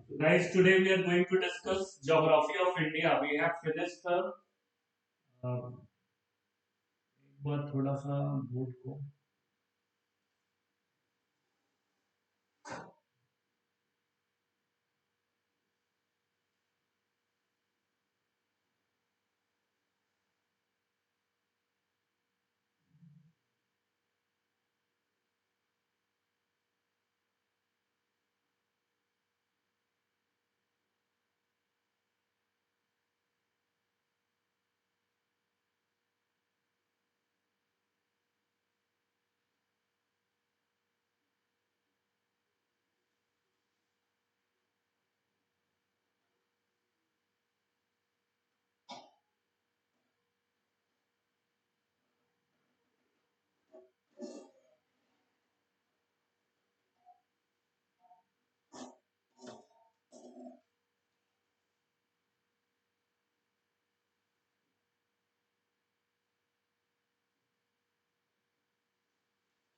Guys, today we are going to discuss geography of India. We have finished the एक बार थोड़ा सा board को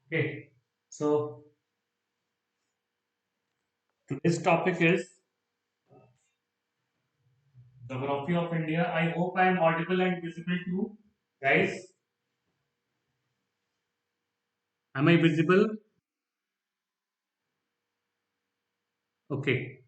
Okay, so today's topic is geography of India. I hope I am audible and visible to you. Guys, am I visible? Okay,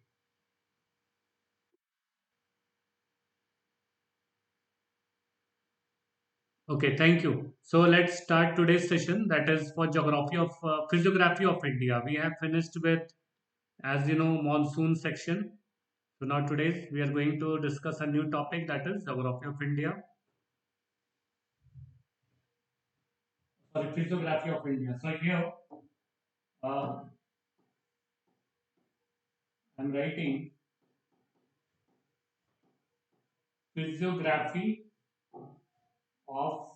okay, thank you. So let's start today's session that is for geography of physiography of India. We have finished with, as you know, monsoon section. So now today we are going to discuss a new topic that is geography of India. Sorry, physiography of India. So here uh, I'm writing physiography of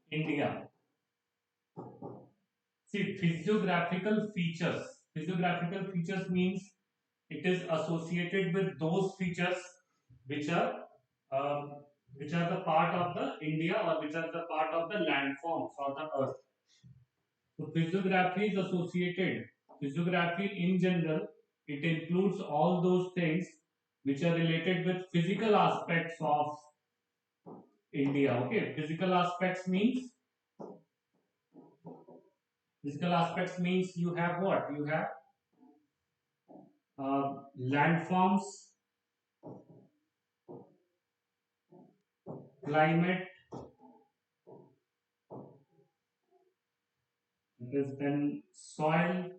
India. See, physiographical features. Physiographical features means it is associated with those features which are uh, which are the part of the India or which are the part of the landforms or the earth. So physiography is associated. Physiography in general, it includes all those things which are related with physical aspects of India. Okay, physical aspects means you have what? You have landforms, climate, it is then soil,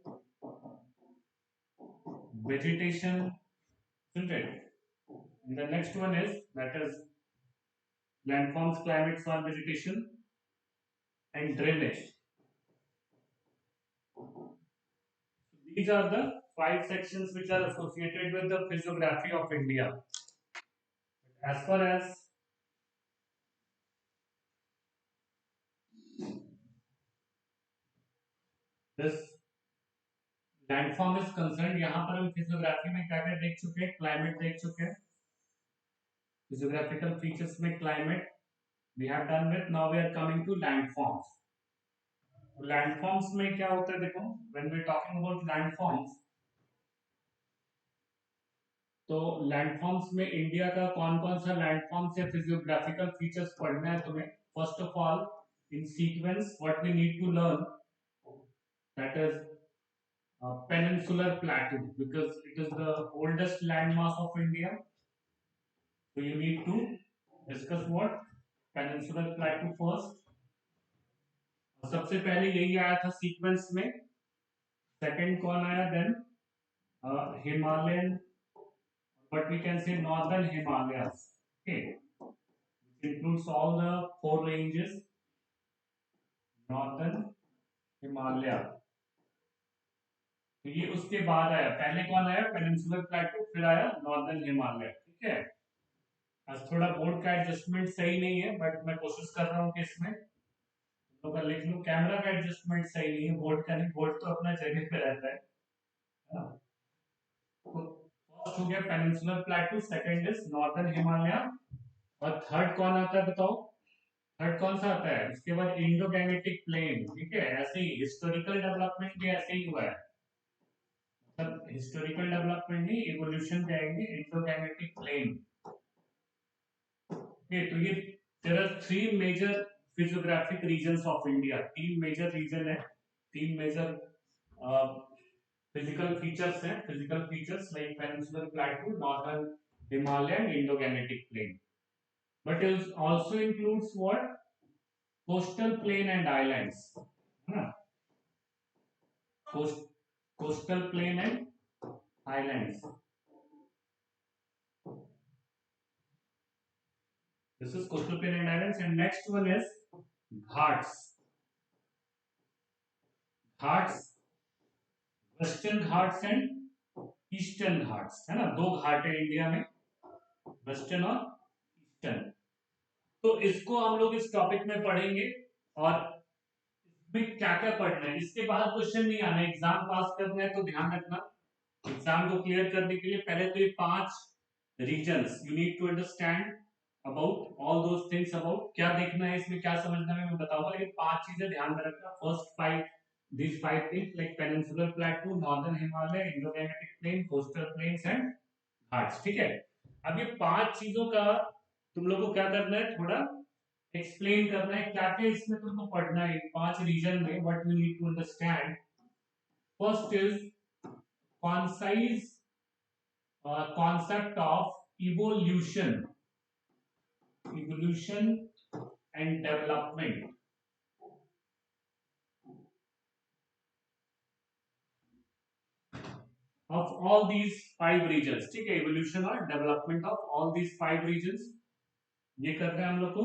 vegetation, isn't it? And the next one is that is landforms, climate, soil, vegetation, and drainage. These are the five sections which are associated with the physiography of India. As far as this landform is concern, यहाँ पर हम physiography में क्या क्या देख चुके हैं, climate देख चुके हैं, फिजियोग्राफिकल फीचर्स में climate we have done with, now we are coming to landforms. Landforms में क्या होता है, देखो when we talking about landforms, तो लैंडफॉर्म्स में इंडिया का कौन कौन सा लैंडफॉर्म्स या फिजियोग्राफिकल फीचर्स पढ़ना है तुम्हें. First of all in sequence what we need to learn that is peninsular plateau because it is the oldest landmass of India. So you need to discuss what peninsular plateau first. सबसे पहले यही आया था sequence में. Second कौन आया then Himalayan, but we can say northern Himalayas. Okay, which includes all the four ranges. Northern Himalaya. तो ये उसके बाद आया. पहले कौन आया, पेनिनसुलर प्लेटो, फिर आया नॉर्दर्न हिमालय. ठीक है. आज थोड़ा बोर्ड का एडजस्टमेंट सही नहीं है बट मैं कोशिश कर रहा हूँ कि इसमें तो कर लिख लूँ. कैमरा का एडजस्टमेंट सही नहीं है, बोर्ड का नहीं. बोर्ड तो अपना जगह पे रहता है ना. तो फर्स्ट हो गया peninsular प्लेटू, second is northern Himalaya, और थर्ड कौन आता है बताओ. थर्ड कौन सा आता है उसके बाद, इंडो गैंगेटिक प्लेन. ठीक है, ऐसे ही हिस्टोरिकल डेवलपमेंट भी ऐसे ही हुआ है. मतलब हिस्टोरिकल डेवलपमेंट नहीं, इवोल्यूशन कहेंगे, इंडोगैमेटिक प्लेन। ओके, तो ये there are three major physiographic regions of India. तीन मेजर रीजन है, तीन मेजर फिजिकल फीचर्स हैं, physical features like peninsular plateau, northern Himalaya and Indo Gangetic plain. But it also includes what, coastal plain and islands, है ना, coastal plain and islands. This is coastal plain and islands, and next one is ghats. Ghats, western Ghats and eastern Ghats, है ना, दो घाट है India में, western और eastern. तो इसको हम लोग इस टॉपिक में पढ़ेंगे, और इसमें क्या क्या पढ़ना है, इसके बाद क्वेश्चन नहीं आना, एग्जाम पास करना है तो ध्यान रखना। एग्जाम को क्लियर करने के लिए पहले तो ये 5 regions you need to understand about all those things, about क्या देखना है इसमें, क्या समझना है, मैं बताऊंगा, लेकिन 5 चीजें ध्यान में रखना। First 5, these 5 things like peninsular plateau, northern Himalaya, Indo-Gangetic plain, coastal plains and Ghats, ठीक है। अब ये 5 चीजों का तुम लोग को क्या करना है, थोड़ा एक्सप्लेन करना है, क्या क्या इसमें तुमको पढ़ना है 5 रीजन में, what you need to understand. First is concise concept of evolution, evolution and development of all these 5 regions, ठीक है, evolution और development of all these 5 regions, ये करना है हम लोग को।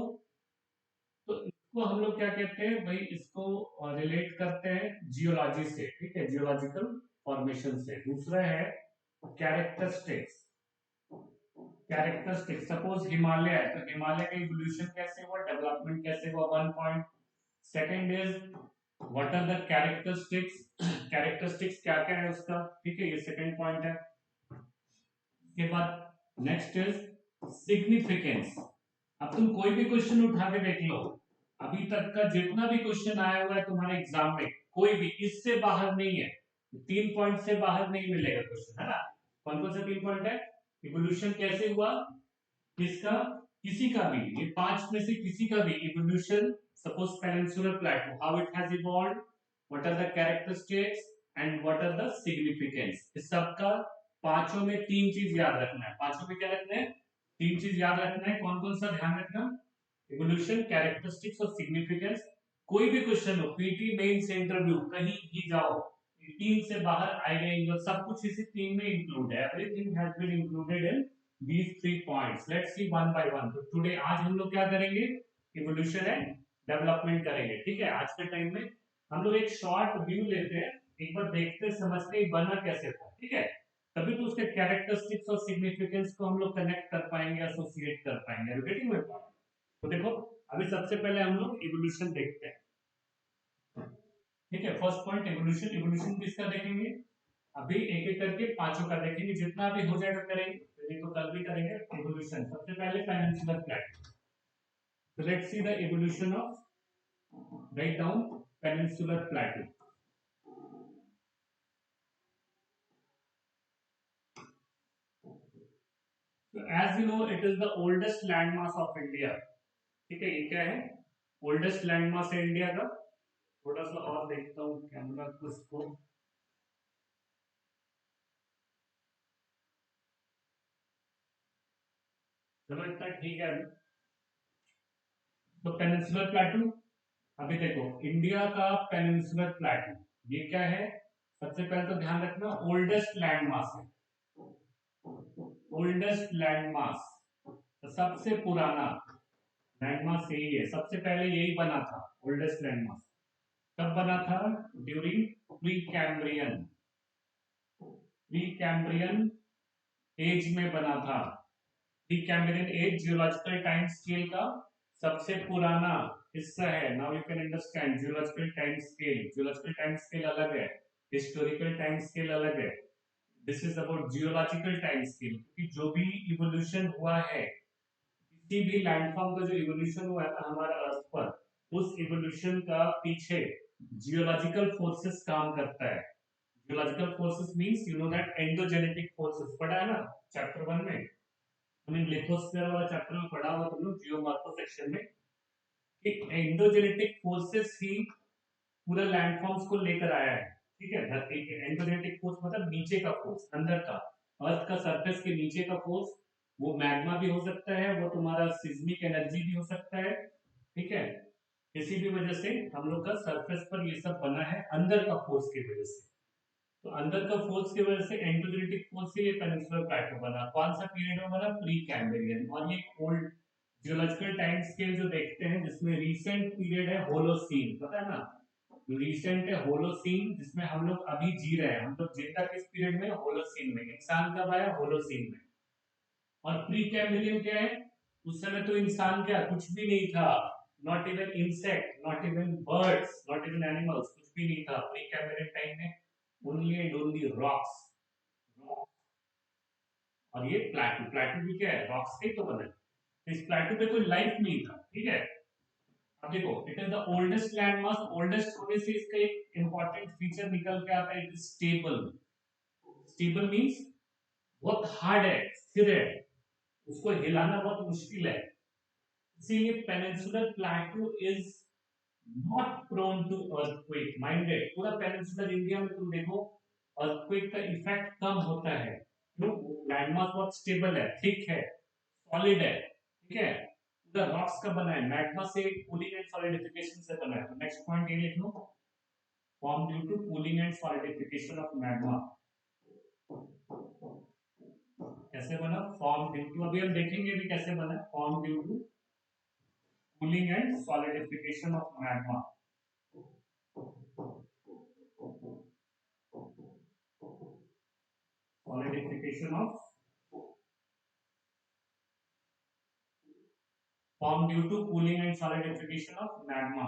तो इसको हम लोग क्या कहते हैं भाई, इसको रिलेट करते हैं जियोलॉजी से, ठीक है, जियोलॉजिकल फॉर्मेशन से। दूसरा है कैरेक्टरिस्टिक्स, कैरेक्टरिस्टिक्स, सपोज हिमालय है तो हिमालय का इवोल्यूशन कैसे हुआ, डेवलपमेंट कैसे हुआ, 1 point. Second is what are the characteristics, characteristics क्या क्या है उसका, ठीक है, ये सेकंड पॉइंट है। उसके बाद नेक्स्ट इज सिग्निफिकेंस। अब तुम कोई भी क्वेश्चन उठा के देख लो, अभी तक का जितना भी क्वेश्चन आया हुआ है तुम्हारे एग्जाम में, कोई भी इससे बाहर नहीं है, 3 पॉइंट से बाहर नहीं मिलेगा क्वेश्चन, है ना। कौन कौन से 3 पॉइंट है, इवोल्यूशन कैसे हुआ, किसका, किसी का भी, ये 5 में से किसी का भी evolution, suppose peninsular plateau, how it has evolved, what are the characteristics and what are the significance, इस सब का पांचों में 3 चीज याद रखना है। पांचों में क्या रखना है, 3 चीज याद रखना है। कौन कौन सा ध्यान रखना, इवोल्यूशन, कैरेक्टरिस्टिक्स और सिग्निफिकेंस। कोई भी क्वेश्चन हो, पीटी मेंस इंटरव्यू कहीं भी जाओ, 3 से बाहर आएगा ही, सब कुछ इसी 3 में इंक्लूड है, everything has been included in these 3 points. Let's see one by one. तो टुडे आज हम लोग क्या करेंगे, इवोल्यूशन एंड डेवलपमेंट करेंगे, ठीक है। आज के टाइम में हम लोग एक शॉर्ट व्यू लेते हैं, एक बार देखते समझते बना कैसे था, ठीक है, तभी तो उसके कैरेक्टरिस्टिक्स और सिग्निफिकेंस को हम लोग कनेक्ट कर पाएंगे, एसोसिएट कर पाएंगे। Getting my point. तो देखो अभी सबसे पहले हम लोग इवोल्यूशन देखते हैं, ठीक है। फर्स्ट पॉइंट इवोल्यूशन, इवोल्यूशन किसका देखेंगे, अभी एक एक करके पांचों का देखेंगे, जितना भी हो जाएगा करेंगे, यदि तो कल भी करेंगे। इवोल्यूशन सबसे पहले peninsular Plato, so let's see the evolution of, write down peninsular plateau. So as you know it is the oldest landmass of India, ठीक है, ये क्या है, ओल्डेस्ट लैंडमास है इंडिया का। थोड़ा सा और देखता हूँ कैमरा को, इसको चलो इतना ठीक है। तो पेनिनसुलर प्लेटू, अभी देखो इंडिया का पेनिनसुलर प्लेटू ये क्या है, सबसे पहले तो ध्यान रखना ओल्डेस्ट लैंडमास है, ओल्डेस्ट लैंडमास, तो सबसे पुराना लैंडमास यही है, सबसे पहले यही बना था ओल्डेस्ट लैंडमास। कब बना था, during Precambrian, Precambrian age में बना था। Precambrian age geological time scale का सबसे पुराना हिस्सा है। Now you can understand geological time scale, geological time scale अलग है, हिस्टोरिकल टाइम स्केल अलग है। This is about geological time scale, क्योंकि जो भी इवोल्यूशन हुआ है, किसी भी लैंडफॉर्म का जो इवोल्यूशन हुआ है हमारा अर्थ पर, उस इवोल्यूशन का पीछे जियोलॉजिकल फोर्सेस काम करता है। Geological forces means you know that endogenetic forces पढ़ा है ना चैप्टर 1 में। आई मीन लिथोस्फीयर वाला चैप्टर में पढ़ा हुआ तुम लोग जियोमॉर्फो सेक्शन में कि एंडोजेनेटिक फोर्सेस ही पूरा लैंडफॉर्म्स को लेकर आया है। ठीक है, धरती के एंडोजेनेटिक फोर्स मतलब नीचे का फोर्स, अंदर का, अर्थ का सरफेस के नीचे का फोर्स। वो मैग्मा भी हो सकता है, वो तुम्हारा सिस्मिक एनर्जी भी हो सकता है। ठीक है, किसी भी वजह से हम लोग का सरफेस पर ये सब बना है अंदर का फोर्स की वजह से। तो अंदर का फोर्स की वजह से एंडोजेनेटिक फोर्स से ये पेनिनसुलर प्लेटो बना। कौन सा पीरियड में बना? Pre Cambrian. और ये ओल्ड जियोलॉजिकल टाइम स्केल जो देखते हैं जिसमें रीसेंट पीरियड है होलोसीन, पता है ना, रीसेंट है होलोसीन, जिसमें हम लोग अभी जी रहे हैं। हम लोग जिंदा किस पीरियड में? होलोसीन में। इंसान कब आया? होलोसीन में। और प्री कैम्ब्रियन क्या है? उस समय तो इंसान क्या, कुछ भी नहीं था। Not even insect, not even birds, not even animals, कुछ भी नहीं था प्री कैम्ब्रियन टाइम में। Only and only rocks. और ये प्लेटू, प्लेटू भी क्या है? रॉक्स से तो बना है। इस प्लेटू पे कोई लाइफ नहीं था। ठीक है, अब देखो, it is the oldest land mass. Oldest होने से इसका एक इंपॉर्टेंट फीचर निकल के आता है, it is stable. Stable means बहुत हार्ड है, स्थिर है, उसको हिलाना बहुत मुश्किल है। इसीलिए peninsular plateau is not prone to earthquake. Minded, पूरा पेनिनसुलर इंडिया में तुम देखो अर्थक्वेक का इफेक्ट कम होता है। क्यों? लैंडमास बहुत स्टेबल है, थिक है, सॉलिड है। ठीक है, पूरा रॉक्स का बना है, मैग्मा से कूलिंग एंड सॉलिडिफिकेशन से बना है। तो नेक्स्ट पॉइंट ये लिख लो, form due to cooling and solidification of magma. कैसे बना? फॉर्म ड्यू टू, अभी हम देखेंगे भी कैसे बना। Formed due to cooling and solidification of magma. Solidification of, formed due to cooling and solidification of magma.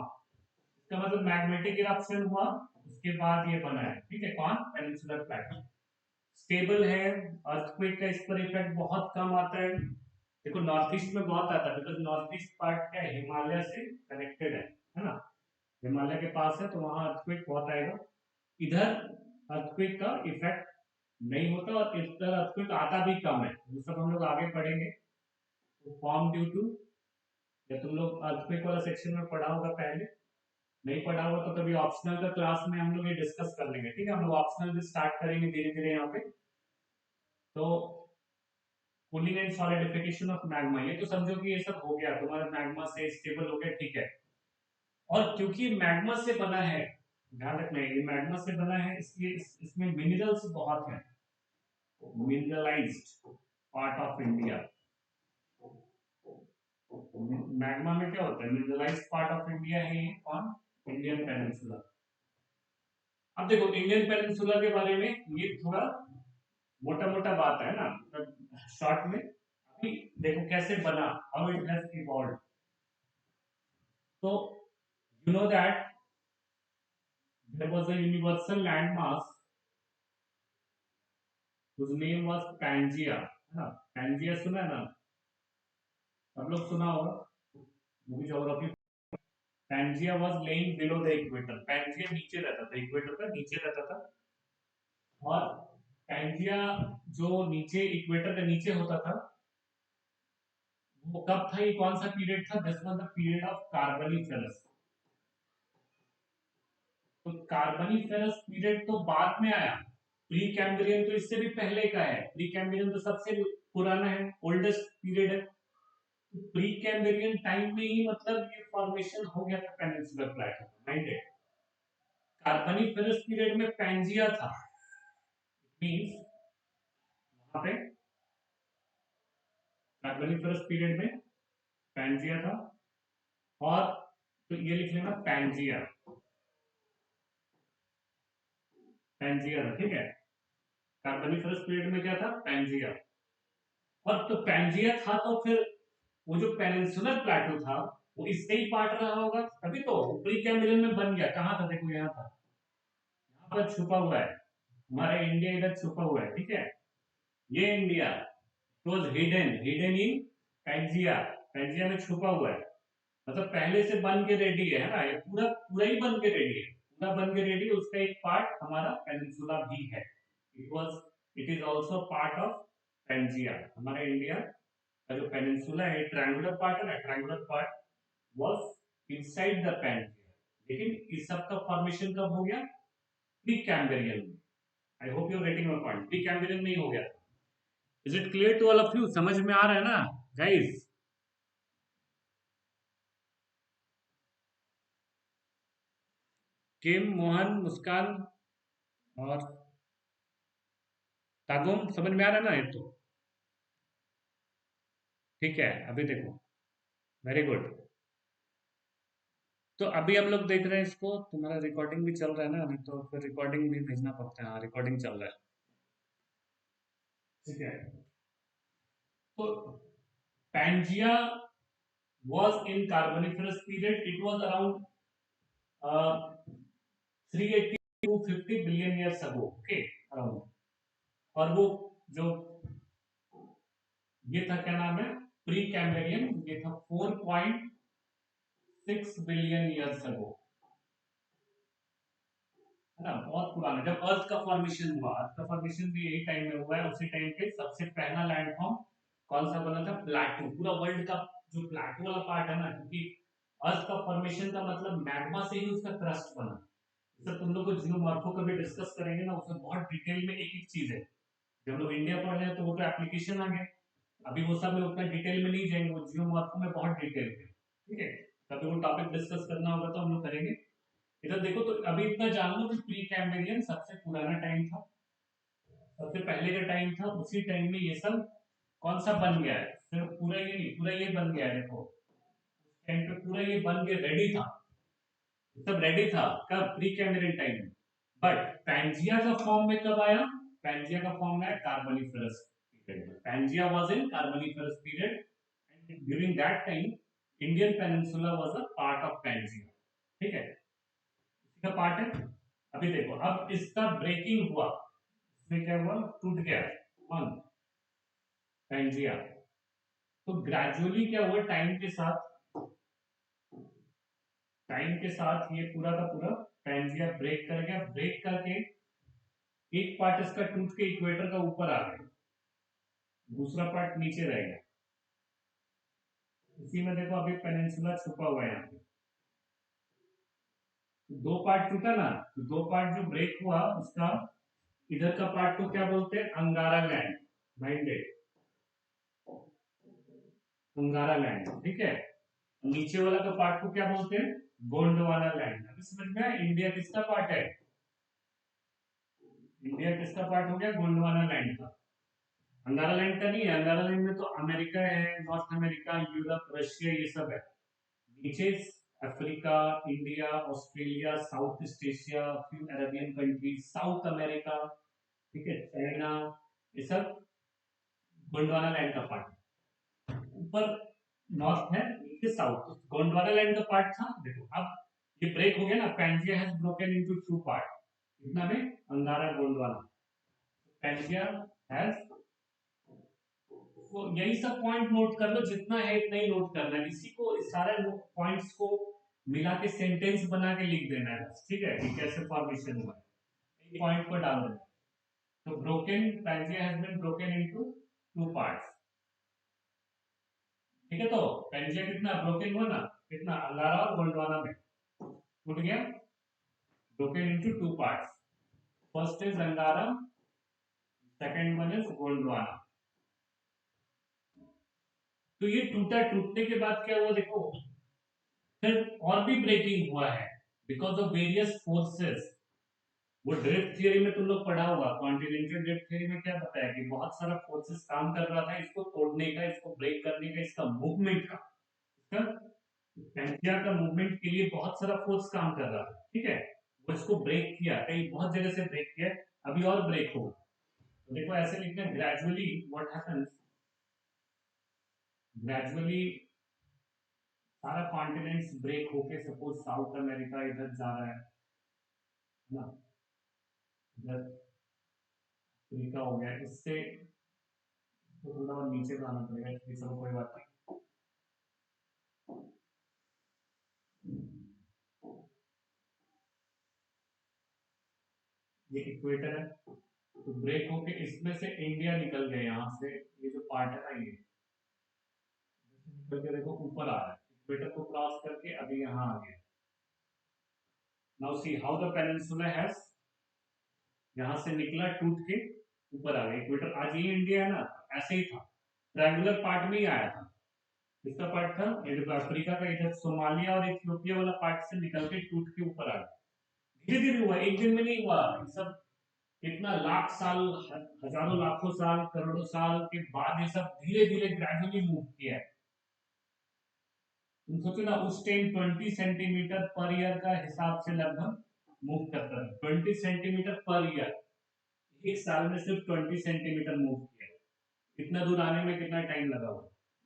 इसका मतलब मैग्नेटिक इरप्शन हुआ, उसके बाद ये बना है। ठीक है, कौन? पेनिनसुलर प्लेटो। स्टेबल है, अर्थक्वेक का इस पर इफेक्ट बहुत कम आता है। देखो नॉर्थ ईस्ट में बहुत आता है, बिकॉज नॉर्थ ईस्ट पार्ट क्या है, हिमालय से कनेक्टेड है ना, हिमालय के पास है, तो वहां अर्थक्वेक बहुत आएगा। इधर अर्थक्वेक का इफेक्ट नहीं होता, और इधर अर्थक्वेक आता भी कम है। वो सब हम लोग आगे पढ़ेंगे। तो फॉर्म ड्यू टू, या तुम लोग अर्थक्वेक वाला सेक्शन में पढ़ा होगा पहले, नहीं पढ़ा होगा तो कभी ऑप्शनल का क्लास में हम लोग ये डिस्कस कर लेंगे। ठीक है, हम लोग ऑप्शनल भी स्टार्ट करेंगे धीरे धीरे यहाँ पे। तो cooling and solidification of magma, ये तो समझो कि ये सब हो गया, तुम्हारा मैग्मा से स्टेबल हो गया। ठीक है, और क्योंकि मैग्मा से बना है, ध्यान रखना ये मैग्मा से बना है, इसलिए इसमें मिनरल्स बहुत हैं। मिनरलाइज्ड पार्ट ऑफ इंडिया, मैग्मा में क्या होता है? मिनरलाइज्ड पार्ट ऑफ इंडिया है ये, कौन? Indian peninsula. अब देखो इंडियन पेनिनसुला के बारे में ये थोड़ा मोटा मोटा बात है ना, शॉर्ट में। अभी देखो कैसे बना, हाउ इट हैज इवॉल्व। तो you know that there was a universal landmass whose name was Pangea, है ना? Pangea सुना है ना, सब लोग सुना होगा, movie geography. Pangea was laying below the equator, Pangea नीचे रहता था, इक्वेटर का नीचे रहता था। और Pangea जो नीचे इक्वेटर के नीचे होता था, वो कब था? ये कौन सा पीरियड था? This was the period of Carboniferous. तो कार्बोनिफेरस पीरियड तो बाद में आया, प्री कैम्ब्रियन तो इससे भी पहले का है। प्री कैम्ब्रियन तो सबसे पुराना है, ओल्डेस्ट पीरियड है। प्री कैम्ब्रियन टाइम में ही मतलब ये फॉर्मेशन हो गया था पेनिनसुलर प्लेटो, माइंडेड। कार्बोनिफेरस पीरियड में पैंजिया था, मींस वहां पे कार्बोनिफेरस पीरियड में पैंजिया था। और तो ये लिख लेना पैंजिया, पैंजिया था। ठीक है, कार्बोनिफेरस पीरियड में क्या था? पैंजिया। और तो पैंजिया था, तो फिर वो जो पेनिनसुलर प्लेटो था वो इससे ही पार्ट रहा होगा, तभी तो प्री कैम्ब्रियन में बन गया। कहां था? देखो यहाँ था, यहाँ पर छुपा हुआ है, हमारा इंडिया इधर छुपा हुआ है। ठीक है, ये India was hidden, hidden in Pangaea, Pangaea में छुपा हुआ है। मतलब पहले से बन के रेडी है ना, ये पूरा पूरा ही बन के रेडी है, पूरा बन के रेडी, उसका एक पार्ट हमारा पेनिनसुला भी है। It was it is also part of Pangaea. हमारे इंडिया का जो पेनिनसुला है, ट्रायंगुलर पार्ट है ना, triangular part was inside the Pangaea. लेकिन इस सब का फॉर्मेशन कब हो गया? प्री कैम्ब्रियन में। I hope you are getting my point. Precambrian में ही हो गया। Is it clear to all of you? समझ में आ रहा है ना गाइस? किम, मोहन, मुस्कान और तागुम, समझ में आ रहा है ना ये तो? ठीक है, अभी देखो। Very good. तो अभी हम लोग देख रहे हैं इसको। तुम्हारा रिकॉर्डिंग भी चल रहा है ना? नहीं तो फिर रिकॉर्डिंग भी भेजना पड़ता है। हाँ, रिकॉर्डिंग चल रहा है। ठीक है। तो Pangaea was in Carboniferous period. It was around 380 to 50 billion years ago. Okay, around. और वो जो ये था, क्या नाम है, प्री कैम्ब्रियन, ये था 4.6 बिलियन ईयर्स अगो। है ना, बहुत पुराना। जब अर्थ का फॉर्मेशन हुआ, अर्थ का फॉर्मेशन भी यही टाइम में हुआ है। उसी टाइम पे सबसे पहला लैंडफॉर्म कौन सा बना था? प्लेटो। पूरा वर्ल्ड का जो प्लेटो वाला पार्ट है ना, क्योंकि अर्थ का फॉर्मेशन का मतलब मैग्मा से ही उसका क्रस्ट बना। सर तुम लोग को जियोमॉर्फो कभी डिस्कस करेंगे ना, उसमें बहुत डिटेल में एक एक चीज है। जब हम लोग इंडिया पढ़ रहे हैं तो वो तो एप्लीकेशन आ गया। अभी वो सब में उतना डिटेल में नहीं जाएंगे, वो जियोमॉर्फो में बहुत डिटेल है। ठीक है, कभी वो टॉपिक डिस्कस करना होगा तो हम लोग करेंगे। इधर देखो, तो अभी इतना जान लो कि प्री कैम्ब्रियन सबसे पुराना टाइम था, सबसे पहले का टाइम था। उसी टाइम में ये सब कौन सा बन गया है? सिर्फ पूरा ये नहीं, पूरा ये बन गया है। देखो टाइम पे पूरा ये बन के रेडी था, सब रेडी था। कब? प्री कैम्ब्रियन टाइम में। बट पैंजिया का फॉर्म में कब आया? पैंजिया का फॉर्म में कार्बोनिफरस पीरियड में। Pangaea was in Carboniferous period, and during that time Indian peninsula was a part of Pangaea. ठीक है, इसका पार्ट है। अभी देखो, अब इसका ब्रेकिंग हुआ। इसमें क्या हुआ? टूट गया कौन? पैंजिया। तो ग्रेजुअली क्या हुआ? टाइम के साथ ये पूरा का पूरा पैंजिया ब्रेक कर गया। ब्रेक करके एक पार्ट इसका टूट के इक्वेटर का ऊपर आ गया, दूसरा पार्ट नीचे रह गया। इसी में देखो अभी पेनिनसुला छुपा हुआ है यहाँ पे। तो दो पार्ट टूटा ना, तो दो पार्ट जो ब्रेक हुआ उसका, इधर का पार्ट को क्या बोलते हैं? अंगारा लैंड। माइंडेड, अंगारा लैंड। ठीक है, नीचे वाला का पार्ट को क्या बोलते हैं? गोंडवाना लैंड। अभी समझ में आया इंडिया किसका पार्ट है? इंडिया किसका पार्ट हो गया? गोंडवाना लैंड का। अंगारा लैंड का नहीं है। अंगारा लैंड में तो अमेरिका है, नॉर्थ अमेरिका, यूरोप, रशिया, ये सब है। नीचे Africa, India, Australia, south east Asia, few Arabian countries, south America, ठीक है, चाइना, ये सब गोंडवाना लैंड का पार्ट। ऊपर नॉर्थ है, नीचे साउथ। गोंडवाना लैंड का पार्ट था। देखो अब ये ब्रेक हो गया ना, Pangaea has broken into two part. कितना में? अंगारा, गोंडवाना। पैंजिया हैज, तो यही सब पॉइंट नोट कर लो, जितना है इतना ही नोट करना है। इसी को, इस सारे पॉइंट्स को मिला के सेंटेंस बना के लिख देना है बस। ठीक है, कि कैसे फॉर्मेशन हुआ है, पॉइंट को डाल देना। तो broken, Pangaea has been broken into two parts. ठीक है, तो पैंजिया कितना ब्रोकन हुआ ना, कितना अंगारा और गोंडवाना में टूट गया, broken into two parts. First is Angara, second one is Gondwana. तो ये टूटा, टूटने के बाद क्या हुआ? देखो फिर और भी ब्रेकिंग हुआ है बिकॉज ऑफ वेरियस फोर्सेस। वो ड्रिफ्ट थियरी में तुम लोग पढ़ा होगा। कॉन्टिनेंटल ड्रिफ्ट थियरी में क्या बताया कि बहुत सारा फोर्सेस काम कर रहा था इसको तोड़ने का, इसको ब्रेक करने का, इसका मूवमेंट का, इसका पैंजिया का मूवमेंट के लिए बहुत सारा फोर्स काम कर रहा था। ठीक है, वो इसको ब्रेक किया, कहीं बहुत जगह से ब्रेक किया, अभी और ब्रेक होगा। तो देखो ऐसे लिखते हैं, ग्रेजुअली व्हाट हैपेंस, ग्रेजुअली सारा कॉन्टिनेंट्स ब्रेक होके, सपोज साउथ अमेरिका इधर जा रहा है ना, इधर अफ्रीका हो गया, इससे तो थोड़ा और नीचे जाना पड़ेगा। ये सब कोई बात नहीं। ये इक्वेटर है, तो ब्रेक होके इसमें से इंडिया निकल गया यहाँ से, ये जो पार्ट है ना, ये निकल के देखो ऊपर आ रहा है, इक्वेटर को क्रॉस करके अभी यहाँ आ गया। Now see how the peninsula has, यहाँ से निकला टूट के ऊपर आ गया इक्वेटर। आज ये इंडिया है ना, ऐसे ही था, ट्रायंगुलर पार्ट में ही आया था। इसका पार्ट था अफ्रीका का, इधर सोमालिया और इथियोपिया वाला पार्ट से निकल के टूट के ऊपर आ गया। धीरे धीरे हुआ, एक दिन में नहीं हुआ ये सब। इतना लाख साल, हजारों लाखों साल, करोड़ों साल के बाद ये सब धीरे धीरे ग्रेजुअली मूव किया है। तुम सोचो ना, उस टाइम 20 सेंटीमीटर पर ईयर का हिसाब से लगभग मूव करता है। 20 सेंटीमीटर पर ईयर, एक साल में सिर्फ 20 सेंटीमीटर मूव किया है। इतना दूर आने में कितना टाइम लगा हुआ,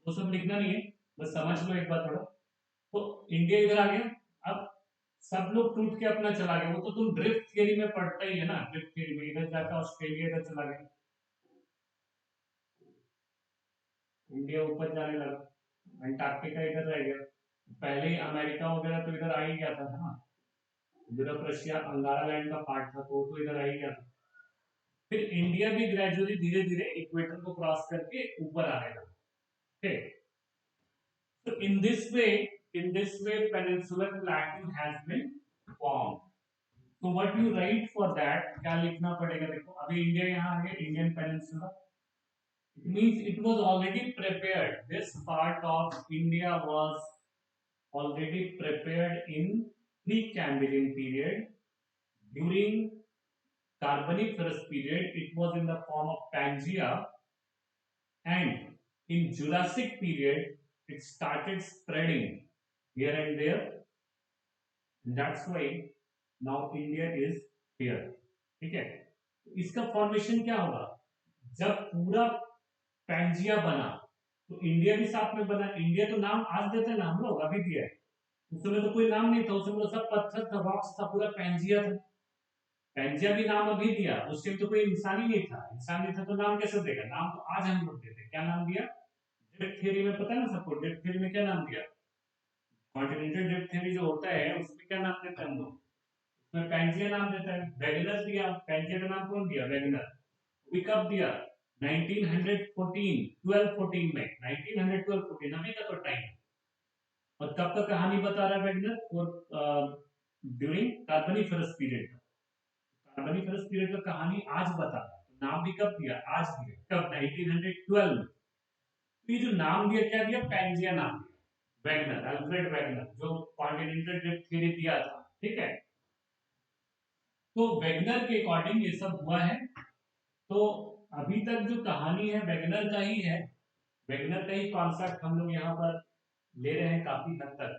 वो सब लिखना नहीं है, बस समझ लो एक बार थोड़ा। तो इंडिया इधर आ गया, अब सब लोग टूट के अपना चला गया। वो तो तुम ड्रिफ्ट थियरी में पढ़ता ही है ना, ड्रिफ्ट थियरी में इधर जाकर ऑस्ट्रेलिया इधर चला गया, इंडिया ऊपर जाने लगा, अंटार्कटिका इधर रह गया। पहले ही अमेरिका वगैरह तो इधर आ ही गया था ना, यूरोप रशिया अंगारा लैंड का पार्ट था, तो इधर आ ही गया था। फिर इंडिया भी ग्रेजुअली धीरे धीरे इक्वेटर को क्रॉस करके ऊपर आने लगा। ठीक, so in this way peninsular plateau has been formed. So what you write for that, क्या लिखना पड़ेगा, देखो अभी इंडिया यहाँ आ गया, Indian peninsula, it means it was already prepared, this part of India was already prepared in pre-Cambrian period. During Carboniferous period it was in the form of Pangea, and in Jurassic period it started spreading here and there, and that's why now India is here. ठीक है, तो इसका formation क्या होगा, जब पूरा Pangaea बना तो इंडिया भी साथ में बना। इंडिया तो नाम आज देते हैं ना हम लोग, अभी दिया है, उस समय तो कोई नाम नहीं था, उस समय तो सब पत्थर था, रॉक्स था, पूरा पैंजिया था। पैंजिया भी नाम अभी दिया, उस टाइम तो कोई इंसान ही नहीं था, इंसान नहीं था तो नाम कैसे देगा, नाम तो आज हम लोग देते हैं। क्या नाम दिया, ड्रिफ्ट थ्योरी में पता है ना सबको, ड्रिफ्ट थ्योरी में क्या नाम दिया, कॉन्टिनेंटल ड्रिफ्ट थ्योरी जो होता है उसमें क्या नाम देते हैं हम लोग, उसमें पैंजिया नाम देता है। वेगनर दिया, पैंजिया का नाम कौन दिया, वेगनर। अभी कब दिया, 1914, 1214 में, 1912-14 अभी का तो टाइम है। और कब का कहानी बता रहा है वेगनर, और ड्यूरिंग कार्बनिफरस पीरियड, कार्बनिफरस पीरियड का कहानी आज बता रहा है। तो नाम भी कब दिया, आज दिया, कब, 1912 में। तो ये जो नाम दिया, क्या दिया, पैंजिया नाम दिया, वैगनर, अल्फ्रेड वैगनर, जो कॉन्टिनेंटल ड्रिफ्ट थ्योरी दिया था। ठीक है, तो वैगनर के अकॉर्डिंग ये सब हुआ है। तो अभी तक जो कहानी है वैगनर का ही है, वैगनर का ही कॉन्सेप्ट हम लोग यहाँ पर ले रहे हैं काफी हद तक।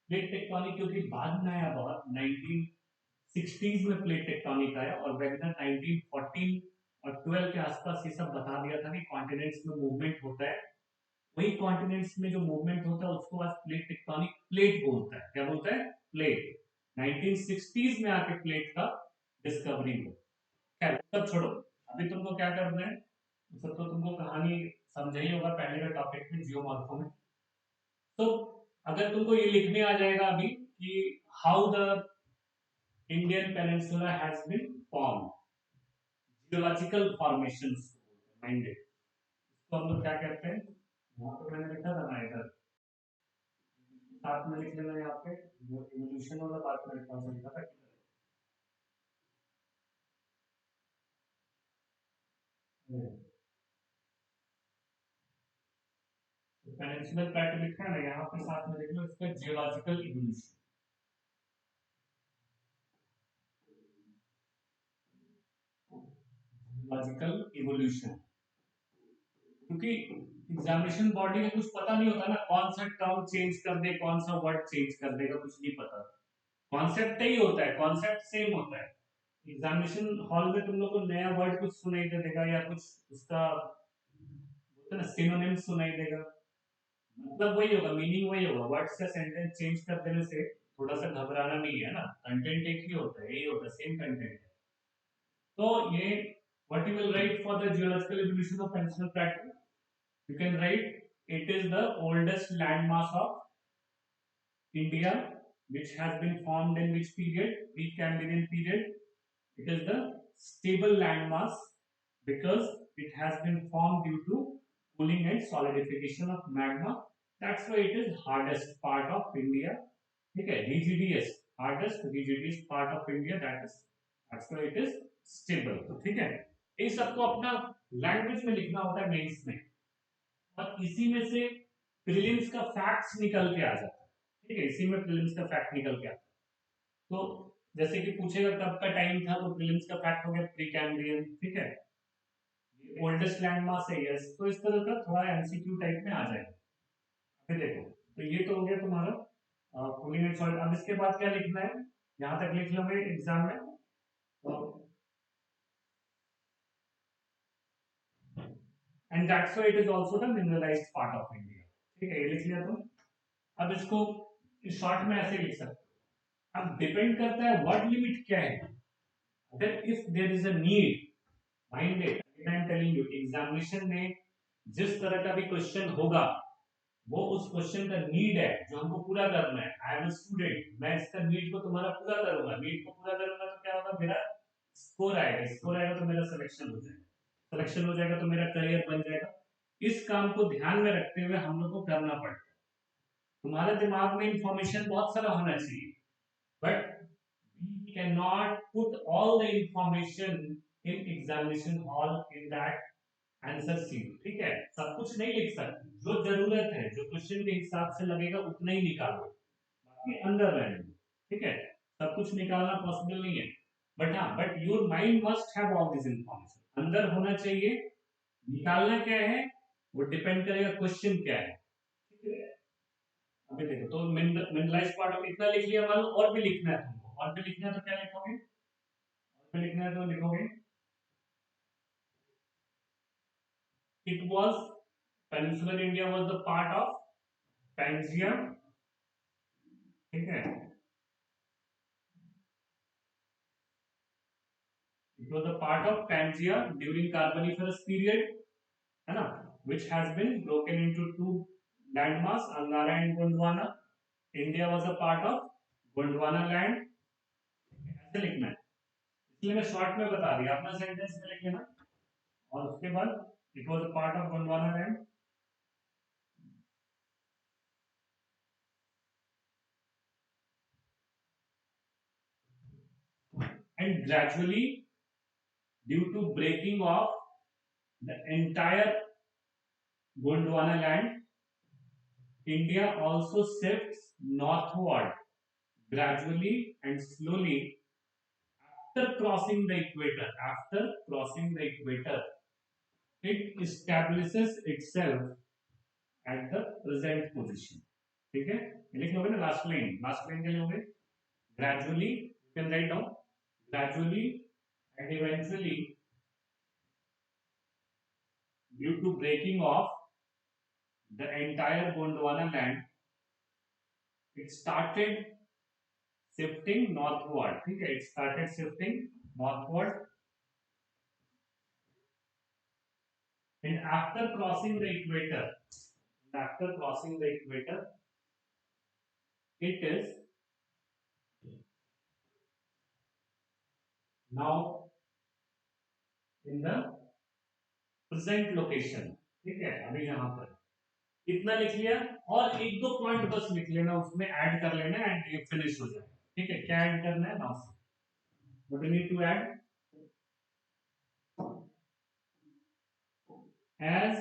प्लेट टेक्टोनिक क्योंकि बाद में आया, बहुत 1960s में प्लेट टेक्टोनिक आया, और वैगनर 1914 और 12 के आसपास ये सब बता दिया था कि कॉन्टिनेंट्स में मूवमेंट होता है। वही कॉन्टिनेंट्स में जो मूवमेंट होता है उसको आज प्लेट टेक्टोनिक प्लेट बोलता है। क्या बोलता है, प्लेट। 1960s में आके प्लेट का डिस्कवरी हुआ। खैर सब छोड़ो, अभी तुमको क्या करना है, सब तो तुमको कहानी समझ ही होगा पहले के टॉपिक में, जियोमॉर्फो में। तो अगर तुमको ये लिखने आ जाएगा अभी कि how the Indian peninsula has been form, geological formations minded, इसको हम लोग क्या कहते हैं, वहां पे मैंने लिखा था ना, इधर साथ में लिख लेना, यहाँ पे जो इवोल्यूशन वाला बात मैंने कौन सा लिखा था, पेनिनसुलर प्लेटो लिखा है ना, यहाँ पे साथ में लिख लो इसका जियोलॉजिकल इवोल्यूशन, जियोलॉजिकल इवोल्यूशन। क्योंकि एग्जामिनेशन बॉडी को कुछ पता नहीं होता ना, कौन सा टर्म चेंज कर दे, कौन सा वर्ड चेंज कर देगा, कुछ नहीं पता। कॉन्सेप्ट ही होता है, कॉन्सेप्ट सेम होता है। एग्जामिनेशन हॉल में तुम लोग को नया वर्ड कुछ सुनाई दे देगा, या कुछ उसका बोलते हैं ना सिनोनिम सुनाई देगा, मतलब वही होगा, मीनिंग वही होगा। वर्ड्स का सेंटेंस चेंज कर देने से थोड़ा सा घबराना नहीं है ना, कंटेंट एक ही होता है, यही होता है, सेम कंटेंट है। तो ये what you will write for the geological evolution of peninsular Plato, you can write it is the oldest landmass of India, which has been formed in which period, Precambrian period. It is the stable landmass because it has been formed due to cooling and solidification of magma. That's why it is hardest part of India. Okay, rigidest, hardest rigidest part of India. That's why it is stable. तो ठीक है, ये सबको अपना language में लिखना होता है मेंस में, और इसी में से प्रीलिम्स का फैक्ट्स निकल के आ जाता है। ठीक है, इसी में प्रीलिम्स का फैक्ट निकल के आता है। तो जैसे कि पूछेगा कब का टाइम था, तो प्रीलिम्स का फैक्ट हो गया प्री कैम्ब्रियन। ठीक है, ओल्डेस्ट लैंड मास है यस, तो इस तरह का थोड़ा एमसीक्यू टाइप में आ जाएगा। अभी देखो, तो ये तो हो गया तुम्हारा कूलिंग एंड सॉल्ट। अब इसके बाद क्या लिखना है, यहाँ तक लिख लो भाई एग्जाम में। And that's why it is also the mineralised part of India. ठीक है, ये लिख लिया तुम। अब इसको शॉर्ट में ऐसे लिख सकते हो। अब डिपेंड करता है वर्ड लिमिट क्या है। अगर if there is a need, mind it, I am telling you, examination में जिस तरह का भी क्वेश्चन होगा, वो उस क्वेश्चन का नीड है जो हमको पूरा करना है। आई एम अ स्टूडेंट, मैं इसका नीड को तुम्हारा पूरा करूंगा, नीड को पूरा करूंगा तो क्या होगा, मेरा स्कोर आएगा, स्कोर आएगा तो मेरा सिलेक्शन हो जाएगा, सिलेक्शन हो जाएगा तो मेरा करियर बन जाएगा। इस काम को ध्यान में रखते हुए हम लोग को करना पड़ता है। तुम्हारे दिमाग में इंफॉर्मेशन बहुत सारा होना चाहिए, but we cannot put all the information in examination hall in that answer sheet. ठीक है, सब कुछ नहीं लिख सकते, जो जरूरत है, जो क्वेश्चन के हिसाब से लगेगा उतना ही निकालो, बाकी अंदर रहने दो। ठीक है, सब कुछ निकालना पॉसिबल नहीं है, बट हाँ, but your mind must have all this information, अंदर होना चाहिए। निकालना क्या है वो डिपेंड करेगा क्वेश्चन क्या है। ठीक है, अभी देखो, तो मिनरलाइज पार्ट ऑफ इतना लिख लिया, मान लो और भी लिखना है तुमको, और भी लिखना है तो क्या लिखोगे, और भी लिखना है तो लिखोगे it was, peninsular India was the part of Pangaea। ठीक है, it was a part of Pangaea during Carboniferous period, है ना, which has been broken into two landmass, Angara and Gondwana। India was a part of Gondwana land। ऐसे लिखना है, इसलिए मैं short में बता दिया, अपना सेंटेंस में लिख लेना, और उसके बाद it was a part of Gondwana land and gradually, due to breaking of the entire Gondwana land, India also shifts northward gradually and slowly after crossing the equator. After crossing the equator, it establishes itself at the present position. ठीक है, लिख लोगे ना last line के लिए होंगे gradually, you can write down gradually and eventually, due to breaking of the entire Gondwana land, it started shifting northward। ठीक है, it started shifting northward and after crossing the equator, it is now in the present location। ठीक है, अभी यहाँ पर इतना लिख लिया, और एक दो पॉइंट बस लिख लेना, उसमें ऐड कर लेना एंड ये फिनिश हो जाएगा। ठीक है, क्या ऐड करना है now, what you need to add, as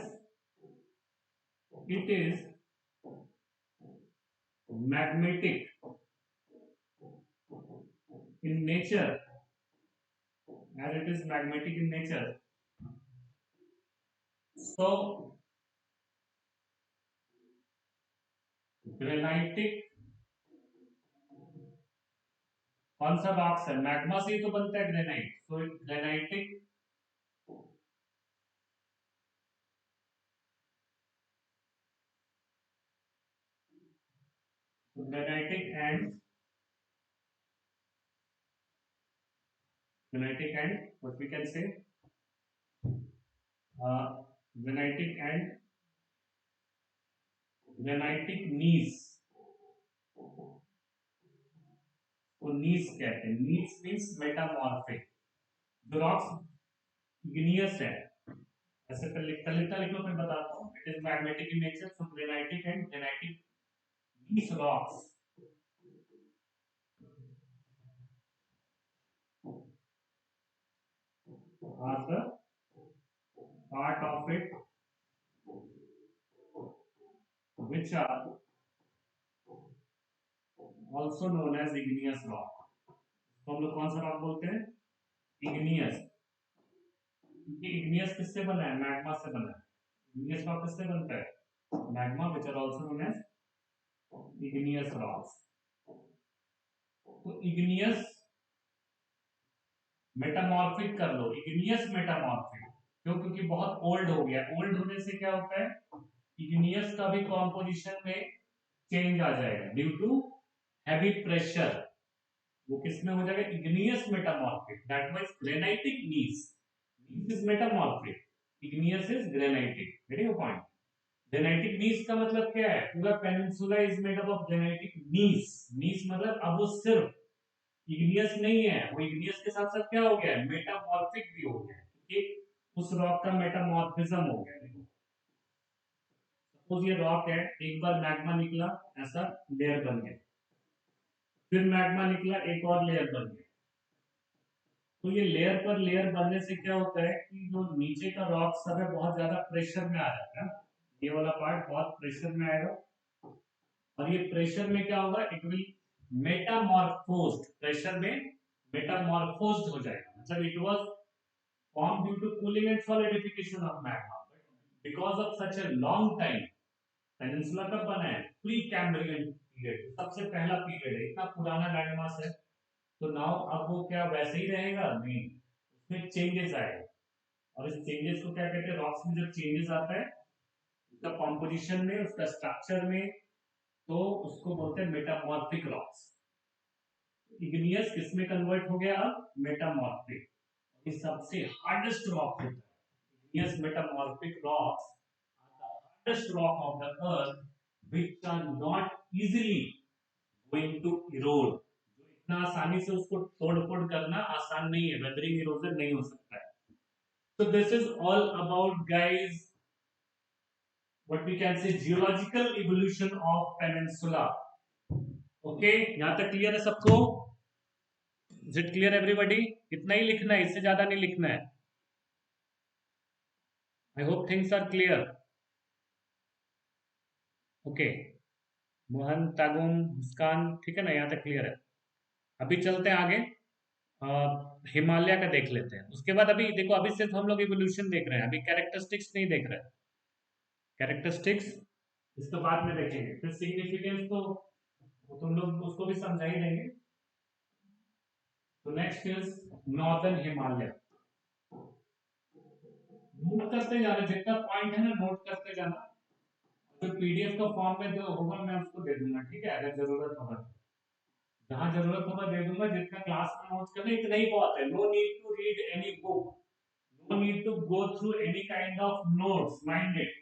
it is magmatic in nature, as it is magmatic in nature, so granitic, कौन सा रॉक्स है, मैग्मा से ही तो बनता है granite, so granitic granitic and what we can say, granitic and granitic knees, को नीस कहते हैं, नीस मीन्स मेटामॉर्फिक। जो रॉक्स इग्नियस है, ऐसे कर लिखता लिखो फिर बताता हूँ। It is magnetic in nature, so granitic and granitic these rocks are the part of it which are also known as igneous rock। तो हम लोग कौन सा रॉक बोलते हैं? इग्नियस। क्योंकि इग्नियस किससे बना है? मैग्मा से बना है। इग्नियस रॉक किससे बनता है? Magma, which are also known as igneous rocks. तो इग्नियस मेटामॉर्फिक कर लो, इग्नियस मेटामॉर्फिक। क्यों? क्योंकि बहुत ओल्ड हो गया। ओल्ड होने से क्या होता है? इग्नियस का भी कॉम्पोजिशन में चेंज आ जाएगा ड्यू टू हैवी प्रेशर। वो किसमें हो जाएगा? Igneous metamorphic. That means granitic gneiss. Gneiss is metamorphic, igneous is granitic. Getting your point? Granitic gneiss का मतलब क्या है? पूरा peninsula is made up of granitic gneiss. Gneiss मतलब अब वो सिर्फ इग्नियस नहीं है, वो इग्नियस के साथ साथ क्या हो गया है? मेटामॉर्फिक भी हो गया है, क्योंकि उस रॉक का मेटामॉर्फिज्म हो गया। देखो, सपोज ये रॉक है, एक बार मैग्मा निकला, ऐसा लेयर बन गया, फिर मैग्मा निकला, एक और लेयर बन गया। तो ये लेयर पर लेयर बनने से क्या होता है कि जो नीचे का रॉक सब है बहुत ज्यादा प्रेशर में आ जाता है। ये वाला पार्ट बहुत प्रेशर में आएगा, और ये प्रेशर में क्या होगा? It will मेटामॉर्फोज्ड। प्रेशर में मेटामॉर्फोज्ड हो जाएगा। मतलब it was formed due to cooling and solidification of magma, but because of such a long time, peninsula कब बना है? प्री कैम्ब्रियन पीरियड, सबसे पहला पीरियड है, इतना पुराना लैंडमास है। तो नाउ अब वो क्या वैसे ही रहेगा? नहीं, उसमें चेंजेस आएगा। और इस चेंजेस को क्या कहते हैं? रॉक्स में जब चेंजेस आता है उसका कॉम्पोजिशन में, उसका स्ट्रक्चर में, तो उसको बोलते हैं मेटामॉर्फिक रॉक्स। इग्नियस किसमें कन्वर्ट हो गया? अब मेटामॉर्फिक। ये सबसे हार्डेस्ट रॉक होता है। Igneous metamorphic rocks are the hardest rock of the earth which are not easily going to erode। जो इतना आसानी से उसको तोड़ फोड़ करना आसान नहीं है, वेदरिंग इरोजन नहीं हो सकता है। So this is all about, guys, what we can say geological evolution of peninsula। Okay, यहां तक क्लियर है सबको? Is it clear everybody? इतना ही लिखना है, इससे ज्यादा नहीं लिखना है। I hope things are clear. Okay, Mohan, Tagun, Muskan, ठीक है ना? यहाँ तक क्लियर है। अभी चलते हैं आगे। हिमालय का देख लेते हैं, उसके बाद अभी देखो, अभी सिर्फ हम लोग इवोल्यूशन देख रहे हैं, अभी कैरेक्टरिस्टिक्स नहीं देख रहे हैं। कैरेक्टरिस्टिक्स इसके बाद में देखेंगे, फिर सिग्निफिकेंस तो तुम लोग उसको भी समझा ही देंगे। तो next is northern Himalaya. Note करते जाना, जितना पॉइंट है ना नोट करते जाना। जो पीडीएफ का फॉर्म में जो होगा मैं उसको दे दूंगा, ठीक है? अगर जरूरत होगा, जहां जरूरत होगा दे दूंगा। जितना क्लास में नोट करना इतना ही बहुत है। No need to read any book, no need to go through any kind of notes, mind it.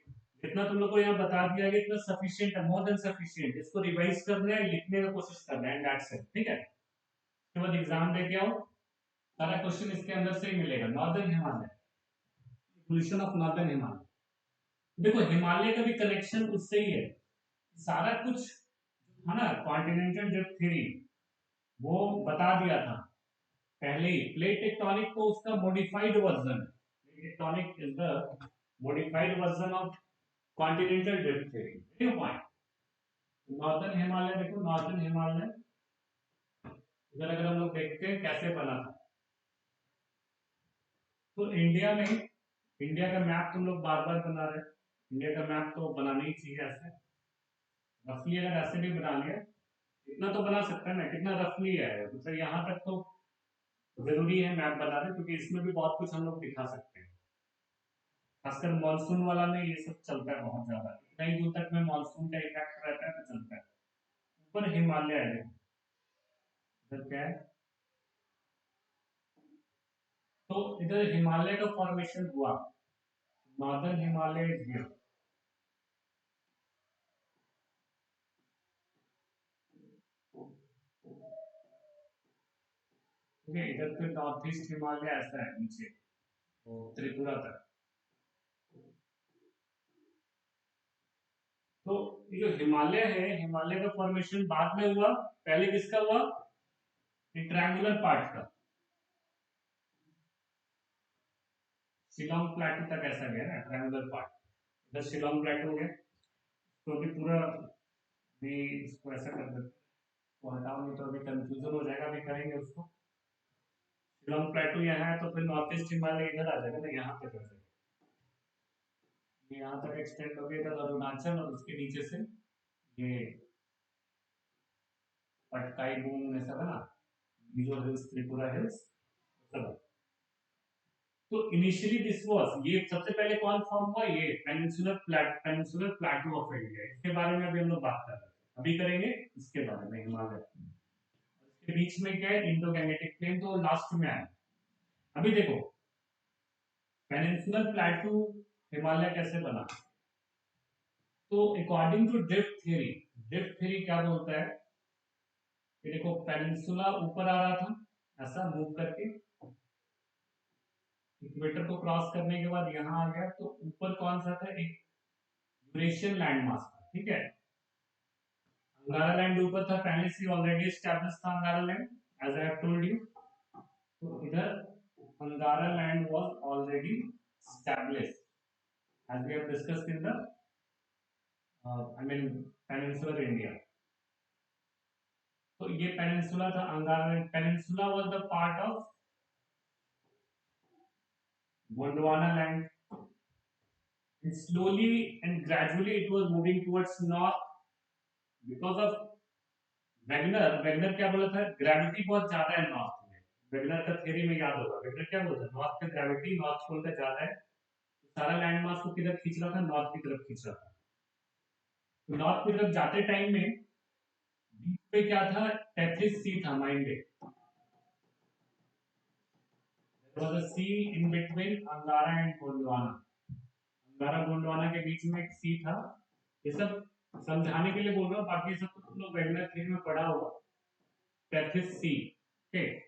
जितना तुम लोग को यहाँ बता दिया गया इतना सफिशिएंट है, मोर देन सफिशिएंट। इसको रिवाइज करना है, लिखने का कोशिश करना है, एंड दैट्स इट, ठीक है? उसके बाद एग्जाम दे के आओ, सारा क्वेश्चन इसके अंदर से ही मिलेगा। Northern Himalaya, evolution of northern Himalaya. देखो, हिमालय का भी कनेक्शन उससे ही है। सारा कुछ था ना, कॉन्टिनेंटल ड्रिफ्ट थ्योरी, वो बता दिया था पहले ही। प्लेट टेक्टोनिक को उसका modified version, plate tectonic is the modified version of continental drift theory. New point. Northern Himalaya देखो, नॉर्दर्न हिमालय इधर अगर हम लोग देखते हैं कैसे बना था, तो इंडिया में, इंडिया का मैप तुम लोग बार बार बना रहे हैं। इंडिया का मैप तो बनाना ही चाहिए ऐसे, रफली। अगर ऐसे भी बना लिया, इतना तो बना सकता है ना, कितना रफली है, मतलब यहाँ तक तो जरूरी है मैप बना रहे, क्योंकि इसमें भी बहुत कुछ हम लोग दिखा सकते हैं। खासकर मानसून वाला में ये सब चलता है बहुत ज्यादा, कई दूर तक में मानसून का इफेक्ट रहता है तो चलता है। ऊपर हिमालय है, इधर क्या है? तो इधर हिमालय का फॉर्मेशन हुआ, नॉर्दर्न हिमालय इज हियर। ठीक है। इधर फिर नॉर्थ ईस्ट हिमालय ऐसा है नीचे, वो त्रिपुरा तक। तो ये जो हिमालय है, हिमालय का फॉर्मेशन बाद में हुआ, पहले किसका हुआ? ट्रायंगुलर पार्ट का, शिलोंग प्लेटू तक ऐसा गया ना ट्रायंगुलर पार्ट। इधर शिलोंग प्लेटू हो गया, तो अभी पूरा भी इसको ऐसा कर देते, तो हटाओ नहीं तो अभी कंफ्यूजन हो जाएगा, अभी करेंगे उसको। शिलोंग प्लेटू यहाँ है, तो फिर नॉर्थ ईस्ट हिमालय इधर आ जाएगा ना, यहाँ पे कर देंगे। ये यहाँ तक एक्सटेंड हो गया, इधर अरुणाचल, और उसके नीचे से ये पटकाई बूम ऐसा बना, मिजो हिल्स, त्रिपुरा हिल्स सब। तो इनिशियली दिस वाज, ये सबसे पहले कौन फॉर्म हुआ? ये पेनिनसुलर प्लेटू ऑफ इंडिया। इसके बारे में अभी हम लोग बात कर रहे हैं, अभी करेंगे इसके बारे में, हिमालय। इसके बीच में क्या है? इंडो गैंगेटिक प्लेन, तो लास्ट में आया। अभी देखो, पेनिनसुलर प्लेटू हिमालय कैसे बना? तो अकॉर्डिंग टू ड्रिफ्ट थ्योरी क्या बोलता है कि देखो, पेनिनसुला ऊपर आ रहा था ऐसा मूव करके, इक्वेटर को क्रॉस करने के बाद यहाँ आ गया, तो ऊपर कौन सा था? एक यूरेशियन लैंड मास था, ठीक है। अंगारा लैंड ऊपर था, पहले से ऑलरेडी एस्टैब्लिश था Angara land, as I have told you. तो इधर Angara land was already established as we have discussed in the I mean peninsular India. तो ये पेनिनसुला था, Angara land. Peninsula was the part of Gondwana land, and slowly and gradually it was moving towards north because of Wegener क्या बोला था? Gravity बहुत ज्यादा है north में। वेगनर का थ्योरी में याद होगा, वेगनर क्या बोलता है? नॉर्थ का ग्रेविटी नॉर्थ पोल का ज्यादा है, तो सारा लैंड मास को किधर खींच रहा था? नॉर्थ की तरफ खींच रहा था। तो नॉर्थ की तरफ जाते टाइम में बीच पे क्या था? टेथिस सी था, mind it. There was a sea in between Angara and Gondwana. Angara Gondwana के बीच में एक सी था। ये सब समझाने के लिए बोल रहा हूँ, बाकी सब तो तुम लोग वेगनर थ्योरी में पढ़ा होगा। Tethys sea, okay.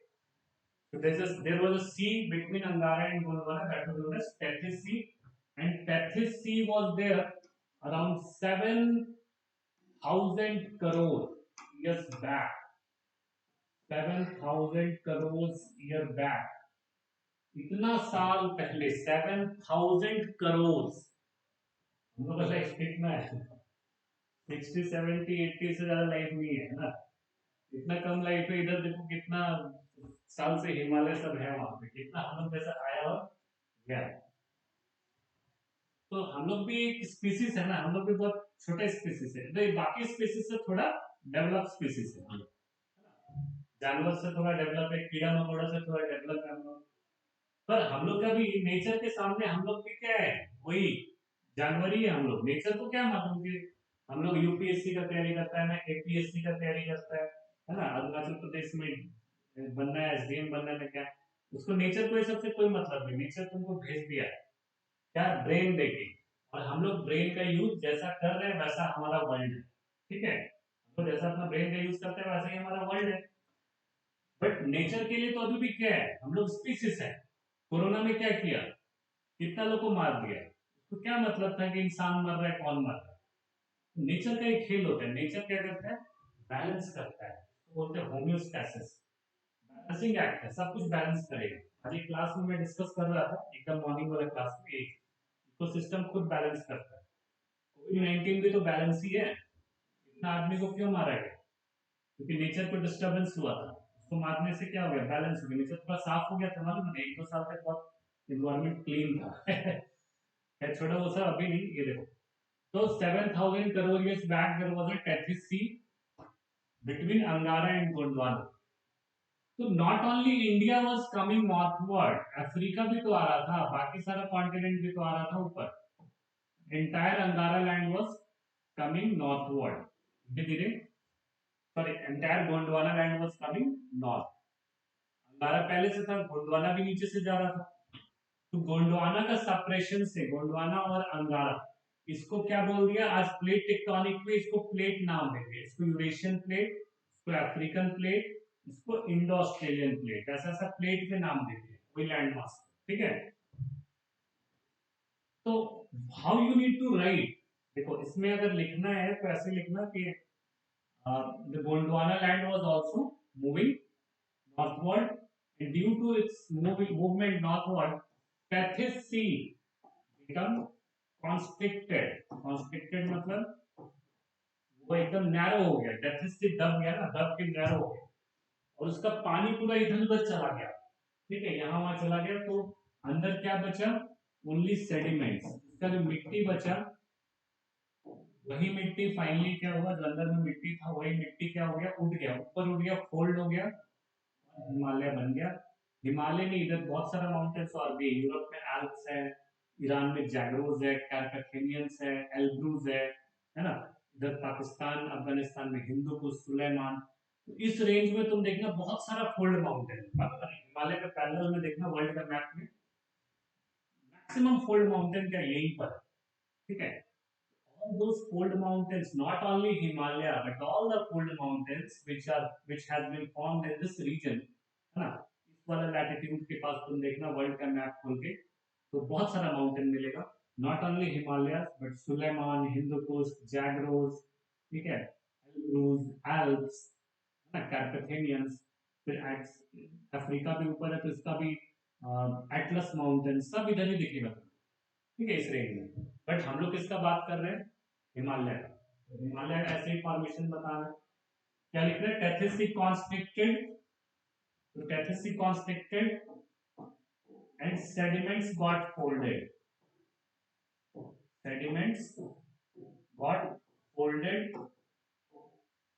So there was a sea between Angara and Gondwana, that was known as Tethys Sea, and Tethys Sea was there around 7,000 crore years back. 7,000 crore year back. इतना साल पहले 7,000 करोड़। हम लोग का life कितना है? 60, 70, 80 से ज्यादा लाइफ नहीं है ना, इतना कम लाइफ है। इधर देखो कितना साल से हिमालय सब है वहां पे, कितना हम लोग जैसा आया और गया। तो हम लोग भी एक स्पीसीज है ना, हम लोग भी बहुत छोटे स्पीसीज है, तो बाकी स्पीसीज से थोड़ा डेवलप स्पीसीज है हम लोग, जानवर से थोड़ा डेवलप है, कीड़ा मकोड़ा से थोड़ा डेवलप है हम लोग। पर हम लोग का भी नेचर के सामने हम लोग भी क्या है? वही जानवर ही है हम लोग। नेचर को क्या मालूम कि हम लोग यूपीएससी का तैयारी करता है ना, एपीएससी का तैयारी करता है ना, अरुणाचल प्रदेश में बनना है, एसडीएम बनना है, क्या उसको नेचर को ये सबसे कोई मतलब नहीं। नेचर तुमको भेज दिया है क्या? ब्रेन देके। और हम लोग ब्रेन का यूज जैसा कर रहे हैं वैसा हमारा वर्ल्ड है, ठीक है। हम लोग जैसा अपना ब्रेन का यूज करते हैं वैसा ही हमारा वर्ल्ड है। बट नेचर के लिए तो अभी भी क्या है? हम लोग स्पीसीज है। कोरोना में क्या किया? कितना लोग को मार दिया। तो क्या मतलब था कि इंसान मर रहा है, कौन मर रहा है? नेचर का एक खेल होता है। नेचर क्या करता है? बैलेंस करता है, तो बोलते हैं होम्योस्टैसिस। बैलेंसिंग एक्ट है, सब कुछ बैलेंस करेगा। आज एक क्लास में मैं डिस्कस कर रहा था, एकदम मॉर्निंग वाला क्लास में, एक इकोसिस्टम खुद बैलेंस करता है। कोविड-19 भी तो बैलेंस ही है। इतना आदमी को क्यों मारा गया? क्योंकि नेचर को डिस्टरबेंस हुआ था। उसको मारने से क्या हो गया? बैलेंस हो गया, नेचर थोड़ा साफ हो गया था, मालूम है? 1-2 साल तक बहुत इन्वायरमेंट क्लीन था। खैर छोड़ो वो सब, अभी नहीं। ये देखो, तो 7,000 crore years back there was a Tethys Sea between Angara and Gondwana. तो not only India was coming northward, Africa भी तो आ रहा था, बाकी सारा कॉन्टिनेंट भी तो आ रहा था ऊपर। एंटायर अंगारा लैंड वाज कमिंग नॉर्थवर्ड, धीरे धीरे। Sorry, entire Gondwana land was coming north. अंगारा पहले से था, गोंडवाना भी नीचे से जा रहा था। तो गोंडवाना का सेपरेशन से, गोंडवाना और अंगारा, इसको क्या बोल दिया आज प्लेट टेक्टोनिक में? इसको प्लेट नाम देंगे, इसको यूरेशियन प्लेट, इसको अफ्रीकन प्लेट, इसको इंडो ऑस्ट्रेलियन प्लेट, ऐसा ऐसा प्लेट के नाम देते हैं कोई लैंड मास, ठीक है। तो how you need to write, देखो इसमें अगर लिखना है तो ऐसे लिखना कि the Gondwana land was also moving northward, and due to its movement northward, Tethys Sea become constricted. Constricted मतलब वो एकदम नैरो हो गया, Tethys Sea दब गया ना, दब के नैरो हो गया, और उसका पानी पूरा इधर उधर चला गया, ठीक है, यहाँ वहां चला गया, तो अंदर क्या बचा, ओनली सेडिमेंट्स, इसका जो मिट्टी बचा, वही मिट्टी फाइनली क्या हुआ, जो अंदर में मिट्टी था वही मिट्टी क्या हो गया, उठ गया, ऊपर उठ गया, फोल्ड हो गया, हिमालय बन गया। हिमालय में इधर बहुत सारा माउंटेन्स और भी, यूरोप में एल्प्स है, ईरान में जैगरोस है, कार्पेथेनियंस है, एल्ब्रूज है ना, इधर पाकिस्तान अफगानिस्तान में हिंदू कुश, सुलेमान, तो इस रेंज में तुम देखना बहुत सारा फोल्ड माउंटेन, हिमालय के पैरेलल में देखना वर्ल्ड का मैप में मैक्सिमम फोल्ड माउंटेन क्या यहीं पर, ठीक है। All those fold mountains, not only Himalaya, but all the fold mountains which has been formed in this region, है ना, इस वाला लैटिट्यूड के पास तुम देखना वर्ल्ड का मैप खोल के, तो बहुत सारा माउंटेन मिलेगा, not only Himalaya but Sulaiman, Hindu Kush, Zagros, ठीक है, एल्ब्रूज, एल्प्स, है ना, कार्पेथेनियंस, फिर अफ्रीका भी ऊपर है तो इसका भी एटलस माउंटेन सब इधर ही दिखेगा, ठीक है, इस रेंज में। बट हम लोग किसका बात कर रहे हैं, हिमालय का, हिमालय का ऐसे ही फॉर्मेशन बता रहे हैं, क्या लिख रहे हैं, टेथिस कॉन्स्ट्रिक्टेड, तो Tethys constricted and sediments got folded, sediments got folded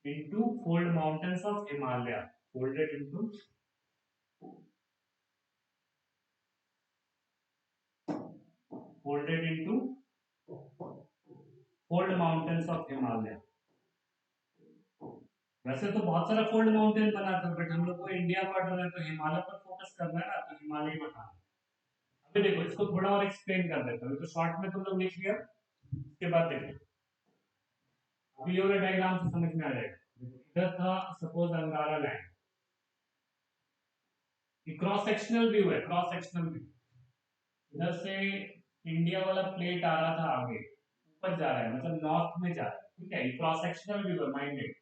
into fold mountains of Himalaya, folded into folded into fold mountains of Himalaya। वैसे तो बहुत सारा फोल्ड माउंटेन बना था, बट हम लोग को इंडिया पढ़ रहे हैं तो हिमालय पर फोकस करना है ना, तो हिमालय बता। अभी देखो इसको थोड़ा और एक्सप्लेन कर देता हूँ, तो शॉर्ट में तुम लोग लिख लिया, उसके बाद देखो अभी ये वाला डायग्राम से समझ में आ जाएगा। इधर था सपोज अंगारा लैंड, ये क्रॉस सेक्शनल व्यू है, क्रॉस सेक्शनल व्यू, इधर से इंडिया वाला प्लेट आ रहा था आगे, ऊपर जा रहा है, मतलब नॉर्थ में जा रहा है, ठीक है, ये क्रॉस सेक्शनल व्यू है, माइंडेड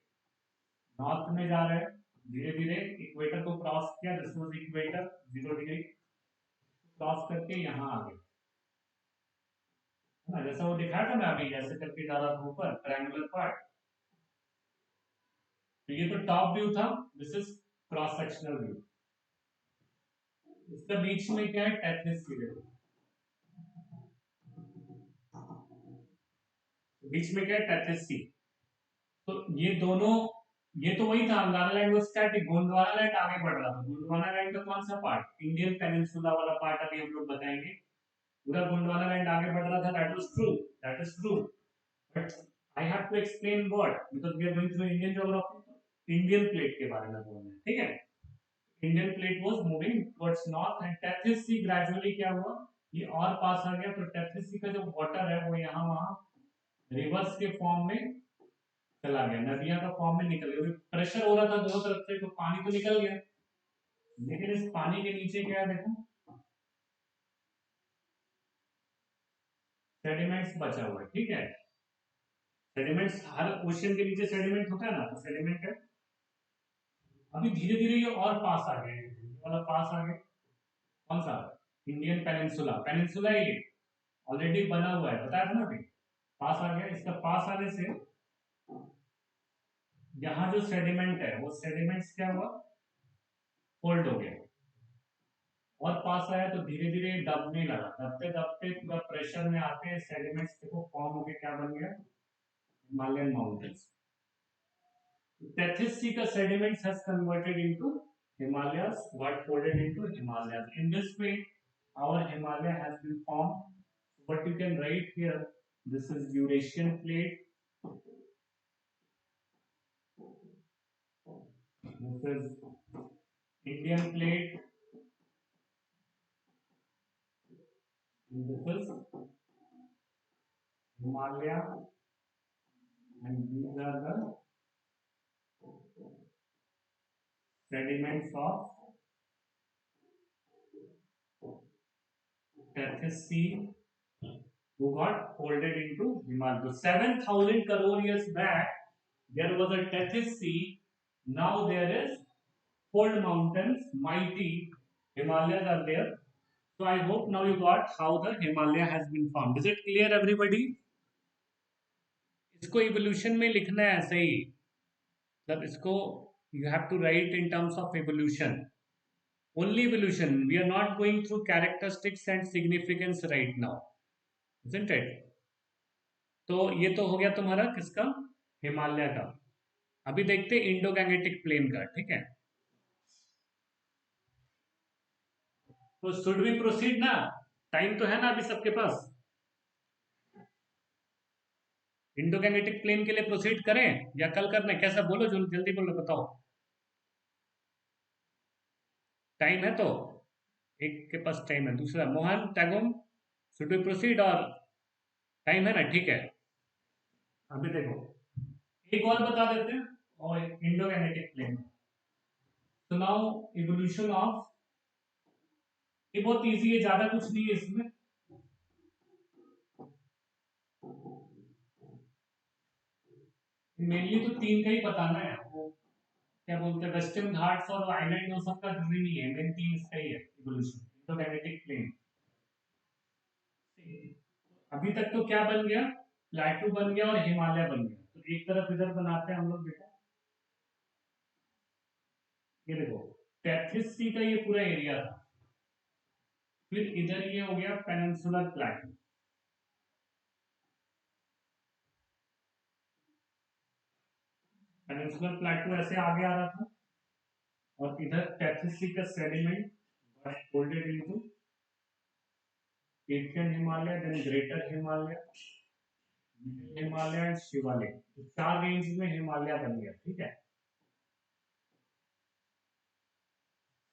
नॉर्थ में जा रहा है, धीरे धीरे इक्वेटर को क्रॉस किया, this was equator 0 degree, cross करके यहाँ आ गए, है ना, जैसा वो दिखाया था ना अभी, ऐसे करके जा रहा था ऊपर ट्रायंगुलर पार्ट, तो ये तो टॉप व्यू था, this is cross sectional view. इसका बीच में क्या है, टेथनिस की, बीच में क्या है, टेथनिस सी, तो ये दोनों, ये तो वही था, अंगारा लैंड वो स्टैटिक, गोंडवाना लैंड आगे बढ़ रहा था, गोंडवाना लैंड का कौन सा पार्ट, इंडियन पेनिनसुला वाला पार्ट अभी हम लोग बताएंगे, पूरा गोंडवाना लैंड आगे बढ़ रहा था, that was true, that is true, but I have to explain what, because we are going through Indian geography, Indian plate के बारे में बोलना है, ठीक है। Indian plate was moving towards north and Tethys sea gradually क्या हुआ, ये और पास आ गया, तो टेथनिस सी का जो वाटर है वो यहाँ वहां रिवर्स के फॉर्म में चला गया, नदियां का फॉर्म में निकल गया, प्रेशर हो रहा था दोनों तरफ से, तो पानी तो निकल गया, लेकिन इस पानी के नीचे क्या है देखो, सेडिमेंट्स बचा हुआ है, ठीक है, सेडिमेंट्स हर ओशन के नीचे सेडिमेंट होता है ना, तो सेडिमेंट है, अभी धीरे धीरे ये और पास आ गए, ये वाला पास आ गया, कौन सा, इंडियन पेनिनसुला, पेनिनसुला ये ऑलरेडी बना हुआ है, बताया था ना अभी, पास आ गया, इसका पास आने से यहाँ जो सेडिमेंट है वो सेडिमेंट्स क्या हुआ, फोल्ड हो गया, और पास आया तो धीरे धीरे दबने लगा, दबते दबते पूरा प्रेशर में आते सेडिमेंट्स देखो फॉर्म होके क्या बन गया, Himalayan mountains. Tethys Sea sediments has converted into Himalayas, got folded into Himalayas. In this way, our Himalaya has been formed. What you can write here, this is Eurasian plate, this is Indian plate, and this is Himalaya, and these are the sediments of Tethys Sea who got folded into Himalaya. 7,000 crore years back, there was a Tethys Sea. Now there is fold mountains, mighty Himalayas are there. So I hope now you got how the Himalaya has been formed. Is it clear, everybody? इसको evolution में लिखना है ऐसे ही, मतलब इसको you have to write in terms of evolution. Only evolution. We are not going through characteristics and significance right now, isn't it? तो ये तो हो गया तुम्हारा किसका, हिमालय का. अभी देखते इंडो गैंगेटिक प्लेन का, ठीक है. तो शुड वी प्रोसीड ना, टाइम तो है ना अभी सबके पास. इंडो गैंगेटिक प्लेन के लिए प्रोसीड करें या कल करना है, कैसा बोलो, जल्दी बोलो, बताओ. टाइम है तो, एक के पास टाइम है, दूसरा मोहन टैगोम, शुड वी प्रोसीड और टाइम है ना, ठीक है. अभी देखो एक और बता देते हैं और इंडो गैंगेटिक प्लेन. तो नाउ इवोल्यूशन ऑफ, ये बहुत इजी है, ज्यादा कुछ नहीं है इसमें. मेनली तो तीन का ही बताना है, वो क्या बोलते हैं, वेस्टर्न घाट्स और आइलैंड, वो सबका जरूरी नहीं है, मेन तीन इसका ही है इवोल्यूशन, इंडो गैंगेटिक प्लेन. अभी तक तो क्या बन गया, प्लेटू बन गया और हिमालय बन गया. तो एक तरफ इधर बनाते हैं हम लोग, देखो ये देखो टेथिस सी का ये पूरा एरिया था. फिर इधर ये हो गया पेनिनसुलर प्लेटू. पेनिनसुलर प्लेटू ऐसे आगे आ रहा था और इधर टेथिस सी का sediment folded into Asian Himalaya, then greater Himalaya, Himalaya and Shivalik. चार रेंज में हिमालय बन गया, ठीक है.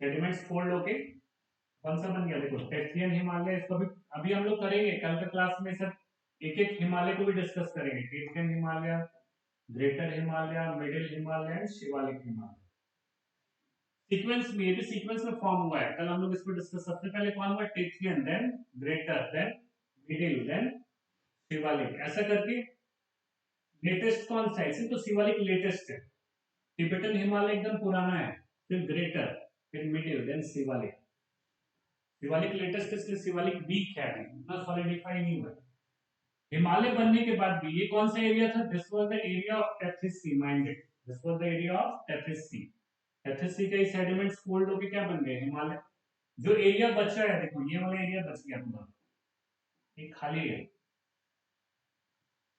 सेडिमेंट्स फोल्ड होके कौन सा बन गया, देखो टेथियन हिमालय. इसको भी अभी हम लोग करेंगे कल के क्लास में, सब एक एक हिमालय को भी डिस्कस करेंगे. Tethyan Himalaya, greater Himalaya, middle Himalaya and Shivalik Himalaya. Sequence में, ये भी सीक्वेंस में फॉर्म हुआ है, कल हम लोग इसको डिस्कस. सबसे पहले कौन हुआ, Tethyan, then greater, then middle, then Shivalik, ऐसा करके. लेटेस्ट कौन सा है, इसे तो शिवालिक लेटेस्ट है. टिबेटन हिमालय एकदम पुराना है, फिर ग्रेटर, फिर middle, then Shivalik. Shivalik latest, इसलिए शिवालिक वीक है, इतना सॉलिडिफाई नहीं हुआ. हिमालय बनने के बाद भी ये कौन सा एरिया था, this was the area of Tethys sea, minded, this was the area of Tethys sea. Tethys sea के सेडिमेंट्स फोल्ड होके क्या बन गए, हिमालय. जो एरिया बचा है, देखो ये वाला एरिया बच गया पूरा, ये खाली है,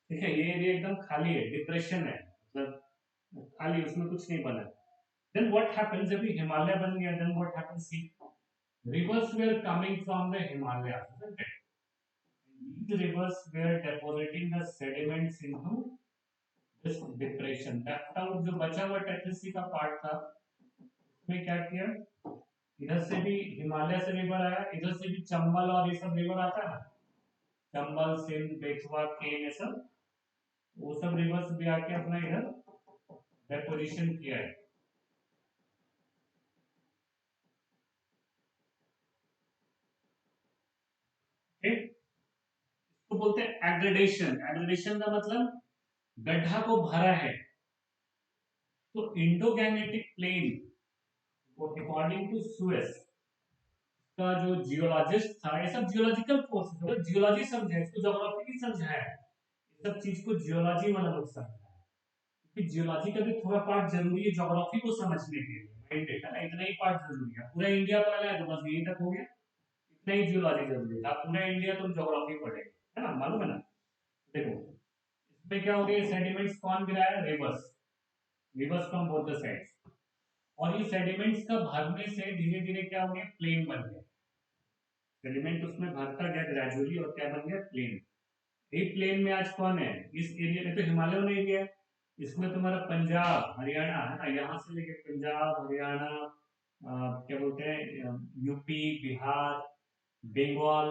ठीक है. ये एरिया एकदम खाली है, डिप्रेशन है, मतलब खाली, उसमें कुछ नहीं बना. देन व्हाट हैपेंस, जब हिमालय बन गया, then what happens, see rivers were coming from the Himalayas, isn't it? These rivers were depositing the sediments into this depression. Left out जो बचा हुआ टेथिस का पार्ट था, उसमें क्या किया, इधर से भी हिमालय से रिवर आया, इधर से भी चंबल और ये सब रिवर आता है ना, चंबल, सिंध, बेतवा, केन, ये सब, वो सब रिवर्स भी आके अपना इधर डेपोजिशन किया है. इसको बोलते हैं एग्रेडेशन. एग्रेडेशन का मतलब गड्ढा को भरा है. तो इंडो गैंगेटिक प्लेन को अकॉर्डिंग टू सुएस का जो जियोलॉजिस्ट था, ये सब जियोलॉजिकल फोर्स, जो जियोलॉजी समझे, इसको ज्योग्राफी नहीं समझा है, ये सब चीज को जियोलॉजी वाला लोग समझा है. क्योंकि जियोलॉजी का भी थोड़ा पार्ट जरूरी है ज्योग्राफी को समझने के लिए, माइंडेड है ना, इतना ही पार्ट जरूरी है. पूरा इंडिया पढ़ना है तो बस यही तक हो गया, इतना ही जियोलॉजी जरूरी है. पूरा इंडिया तुम ज्योग्राफी पढ़ेंगे, है ना, मालूम है ना. देखो इसमें क्या हो गया, सेडिमेंट्स कौन गिराया, reverse, reverse from both the sides. और ये सेडिमेंट्स का भरने से धीरे धीरे क्या हो गया, प्लेन बन गया. सेडिमेंट उसमें भरता गया ग्रेजुअली और क्या बन गया, प्लेन. एक प्लेन में आज कौन है, इस एरिया में तो हिमालय में एरिया है, इसमें तुम्हारा पंजाब हरियाणा है ना, यहाँ से लेके पंजाब, हरियाणा, क्या बोलते हैं, यूपी, बिहार, बंगाल,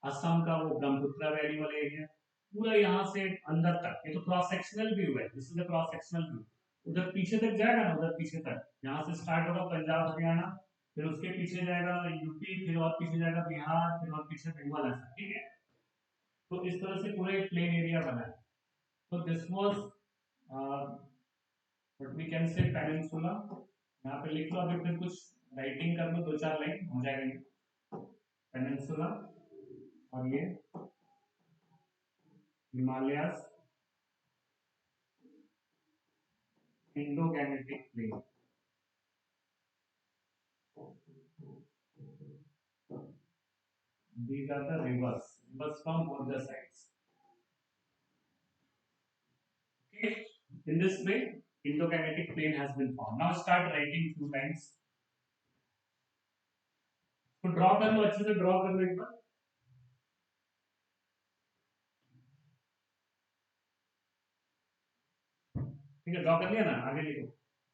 असम का वो ब्रह्मपुत्र वैली वाला एरिया, पूरा यहाँ से अंदर तक. ये तो क्रॉस सेक्शनल व्यू है, this is the cross sectional view. उधर पीछे तक जाएगा ना, उधर पीछे तक, यहाँ से स्टार्ट होगा पंजाब हरियाणा, फिर उसके पीछे जाएगा यूपी, फिर और पीछे जाएगा बिहार, फिर और पीछे बंगाल, ऐसा, ठीक है। तो इस तरह से पूरा एक प्लेन एरिया बना है। तो this was what we can say peninsula. यहाँ पे लिख लो, अभी फिर कुछ राइटिंग कर लो, दो चार लाइन हो जाएगा। पेनिनसुला, और ये Himalayas, Indo Gangetic plain, these are the rivers from both the sides. Okay, in this way, Indo-Gangetic plain has been formed. Now start writing few lines. तो ड्रॉ कर लो, अच्छे से ड्रॉ कर लो एक बार। ठीक है, ड्रॉ कर लिया ना, आगे लिखो।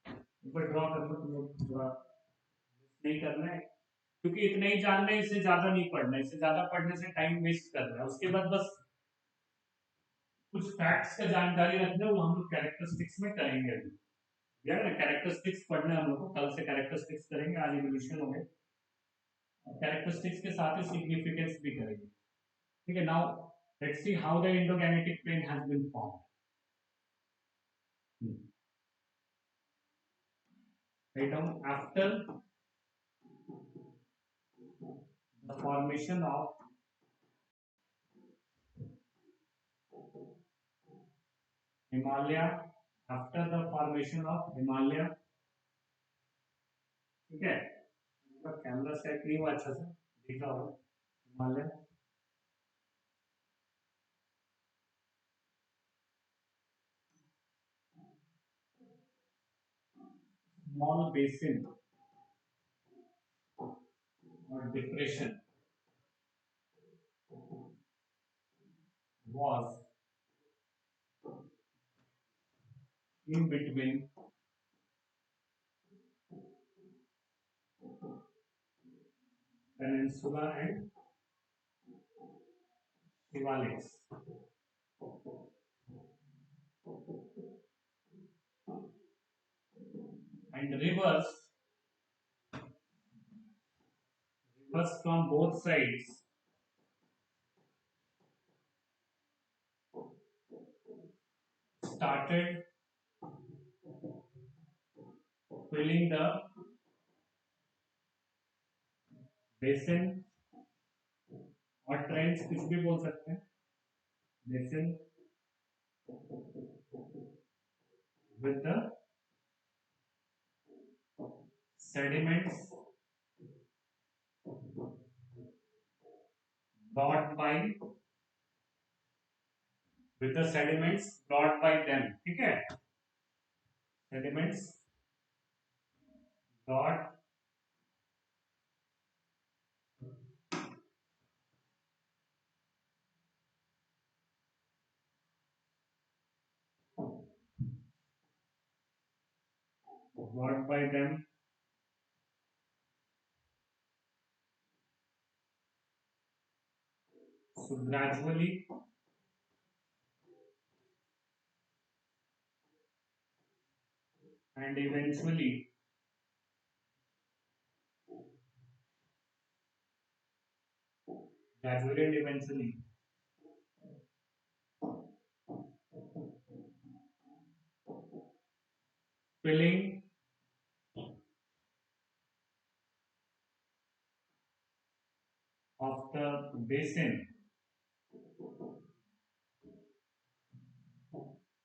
एक बार ड्रॉ कर लो, तुम लोग थोड़ा नहीं करना है, क्योंकि इतना ही जानना है, इससे ज्यादा नहीं पढ़ना है, इससे ज्यादा पढ़ने से टाइम वेस्ट कर रहा है। उसके बाद बस कुछ फैक्ट्स का जानकारी रखना है, वो हम लोग कैरेक्टरिस्टिक्स में करेंगे अभी। यार ना, कैरेक्टरिस्टिक्स पढ़ना है हम लोग को, कल से कैरेक्टरिस्टिक्स करेंगे, आज इवोल्यूशन हो गए, कैरेक्टरिस्टिक्स के साथ ही सिग्निफिकेंस भी करेंगे। ठीक है, now let's see how the Indo Gangetic plain has been formed. Right down, after the formation of Himalaya, after the formation of Himalaya, ठीक है, कैमरा सेट नहीं हुआ अच्छा से, दिख रहा होगा Himalaya, small basin or depression was in between peninsula and Himalayas, and rivers from both sides started filling the basin, और ट्रेंच कुछ भी बोल सकते हैं, basin with the sediments brought by them, ठीक है, sediments brought by them, so gradually and eventually filling of the basin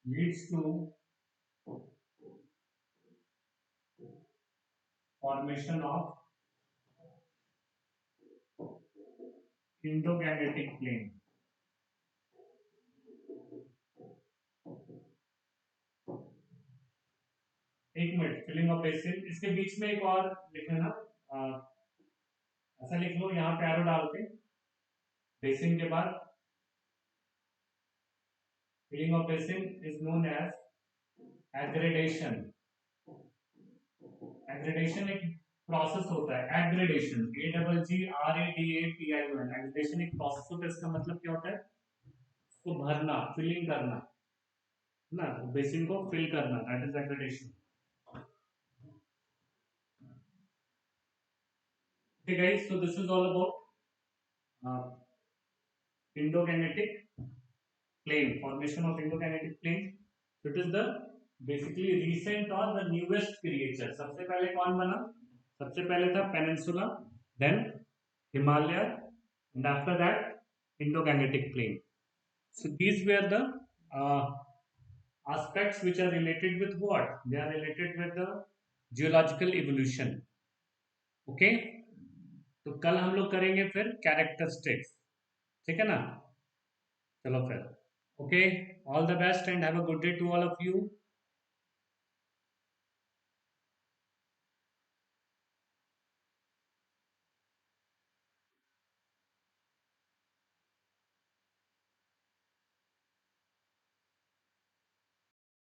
leads to formation of Indo-Gangetic plain। एक minute, filling of basin, इसके बीच में एक और लिख लेना, ऐसा लिख लो यहाँ पे एरो डाल के, बेसिन के बाद filling of basin is known as aggradation. Aggradation एक प्रोसेस होता है, एग्रेडेशन, AGGRADATION, एग्रेडेशन एक प्रोसेस होता है। इसका मतलब क्या होता है, उसको भरना, फिलिंग करना। ना, बेसिन को फिल करना, that is accreditation. Okay guys, so this is all about endokinetic plane, formation of endokinetic plane. So it is the basically recent or the newest creature. सबसे पहले कौन बना? सबसे पहले था peninsula, then Himalaya, and after that endokinetic plane. So these were the uh, aspects which are related with what? They are related with the geological evolution. Okay, तो कल हम लोग करेंगे फिर कैरेक्टरिस्टिक्स. ठीक है ना? चलो फिर. Okay, all the best and have a good day to all of you.